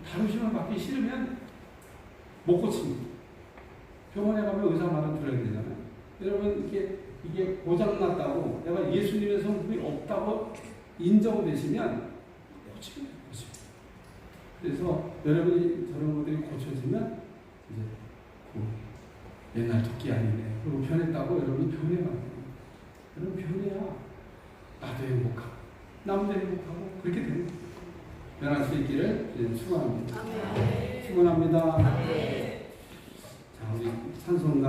다루심을 받기 싫으면 못 고칩니다. 병원에 가면 의사 말을 들어야 되잖아요. 여러분 이게 고장났다고 내가 예수님의 성품이 없다고 인정되시면 고치면 돼요. 그래서 여러분이 저런 것들이 고쳐지면 이제 옛날 토끼 아니네. 그리고 변했다고 여러분이 변해가요. 여러분 변해야 나도 행복하고 남도 행복하고 그렇게 됩니다. 변할 수 있기를 축원합니다. 축원합니다. 자, 우리 찬송가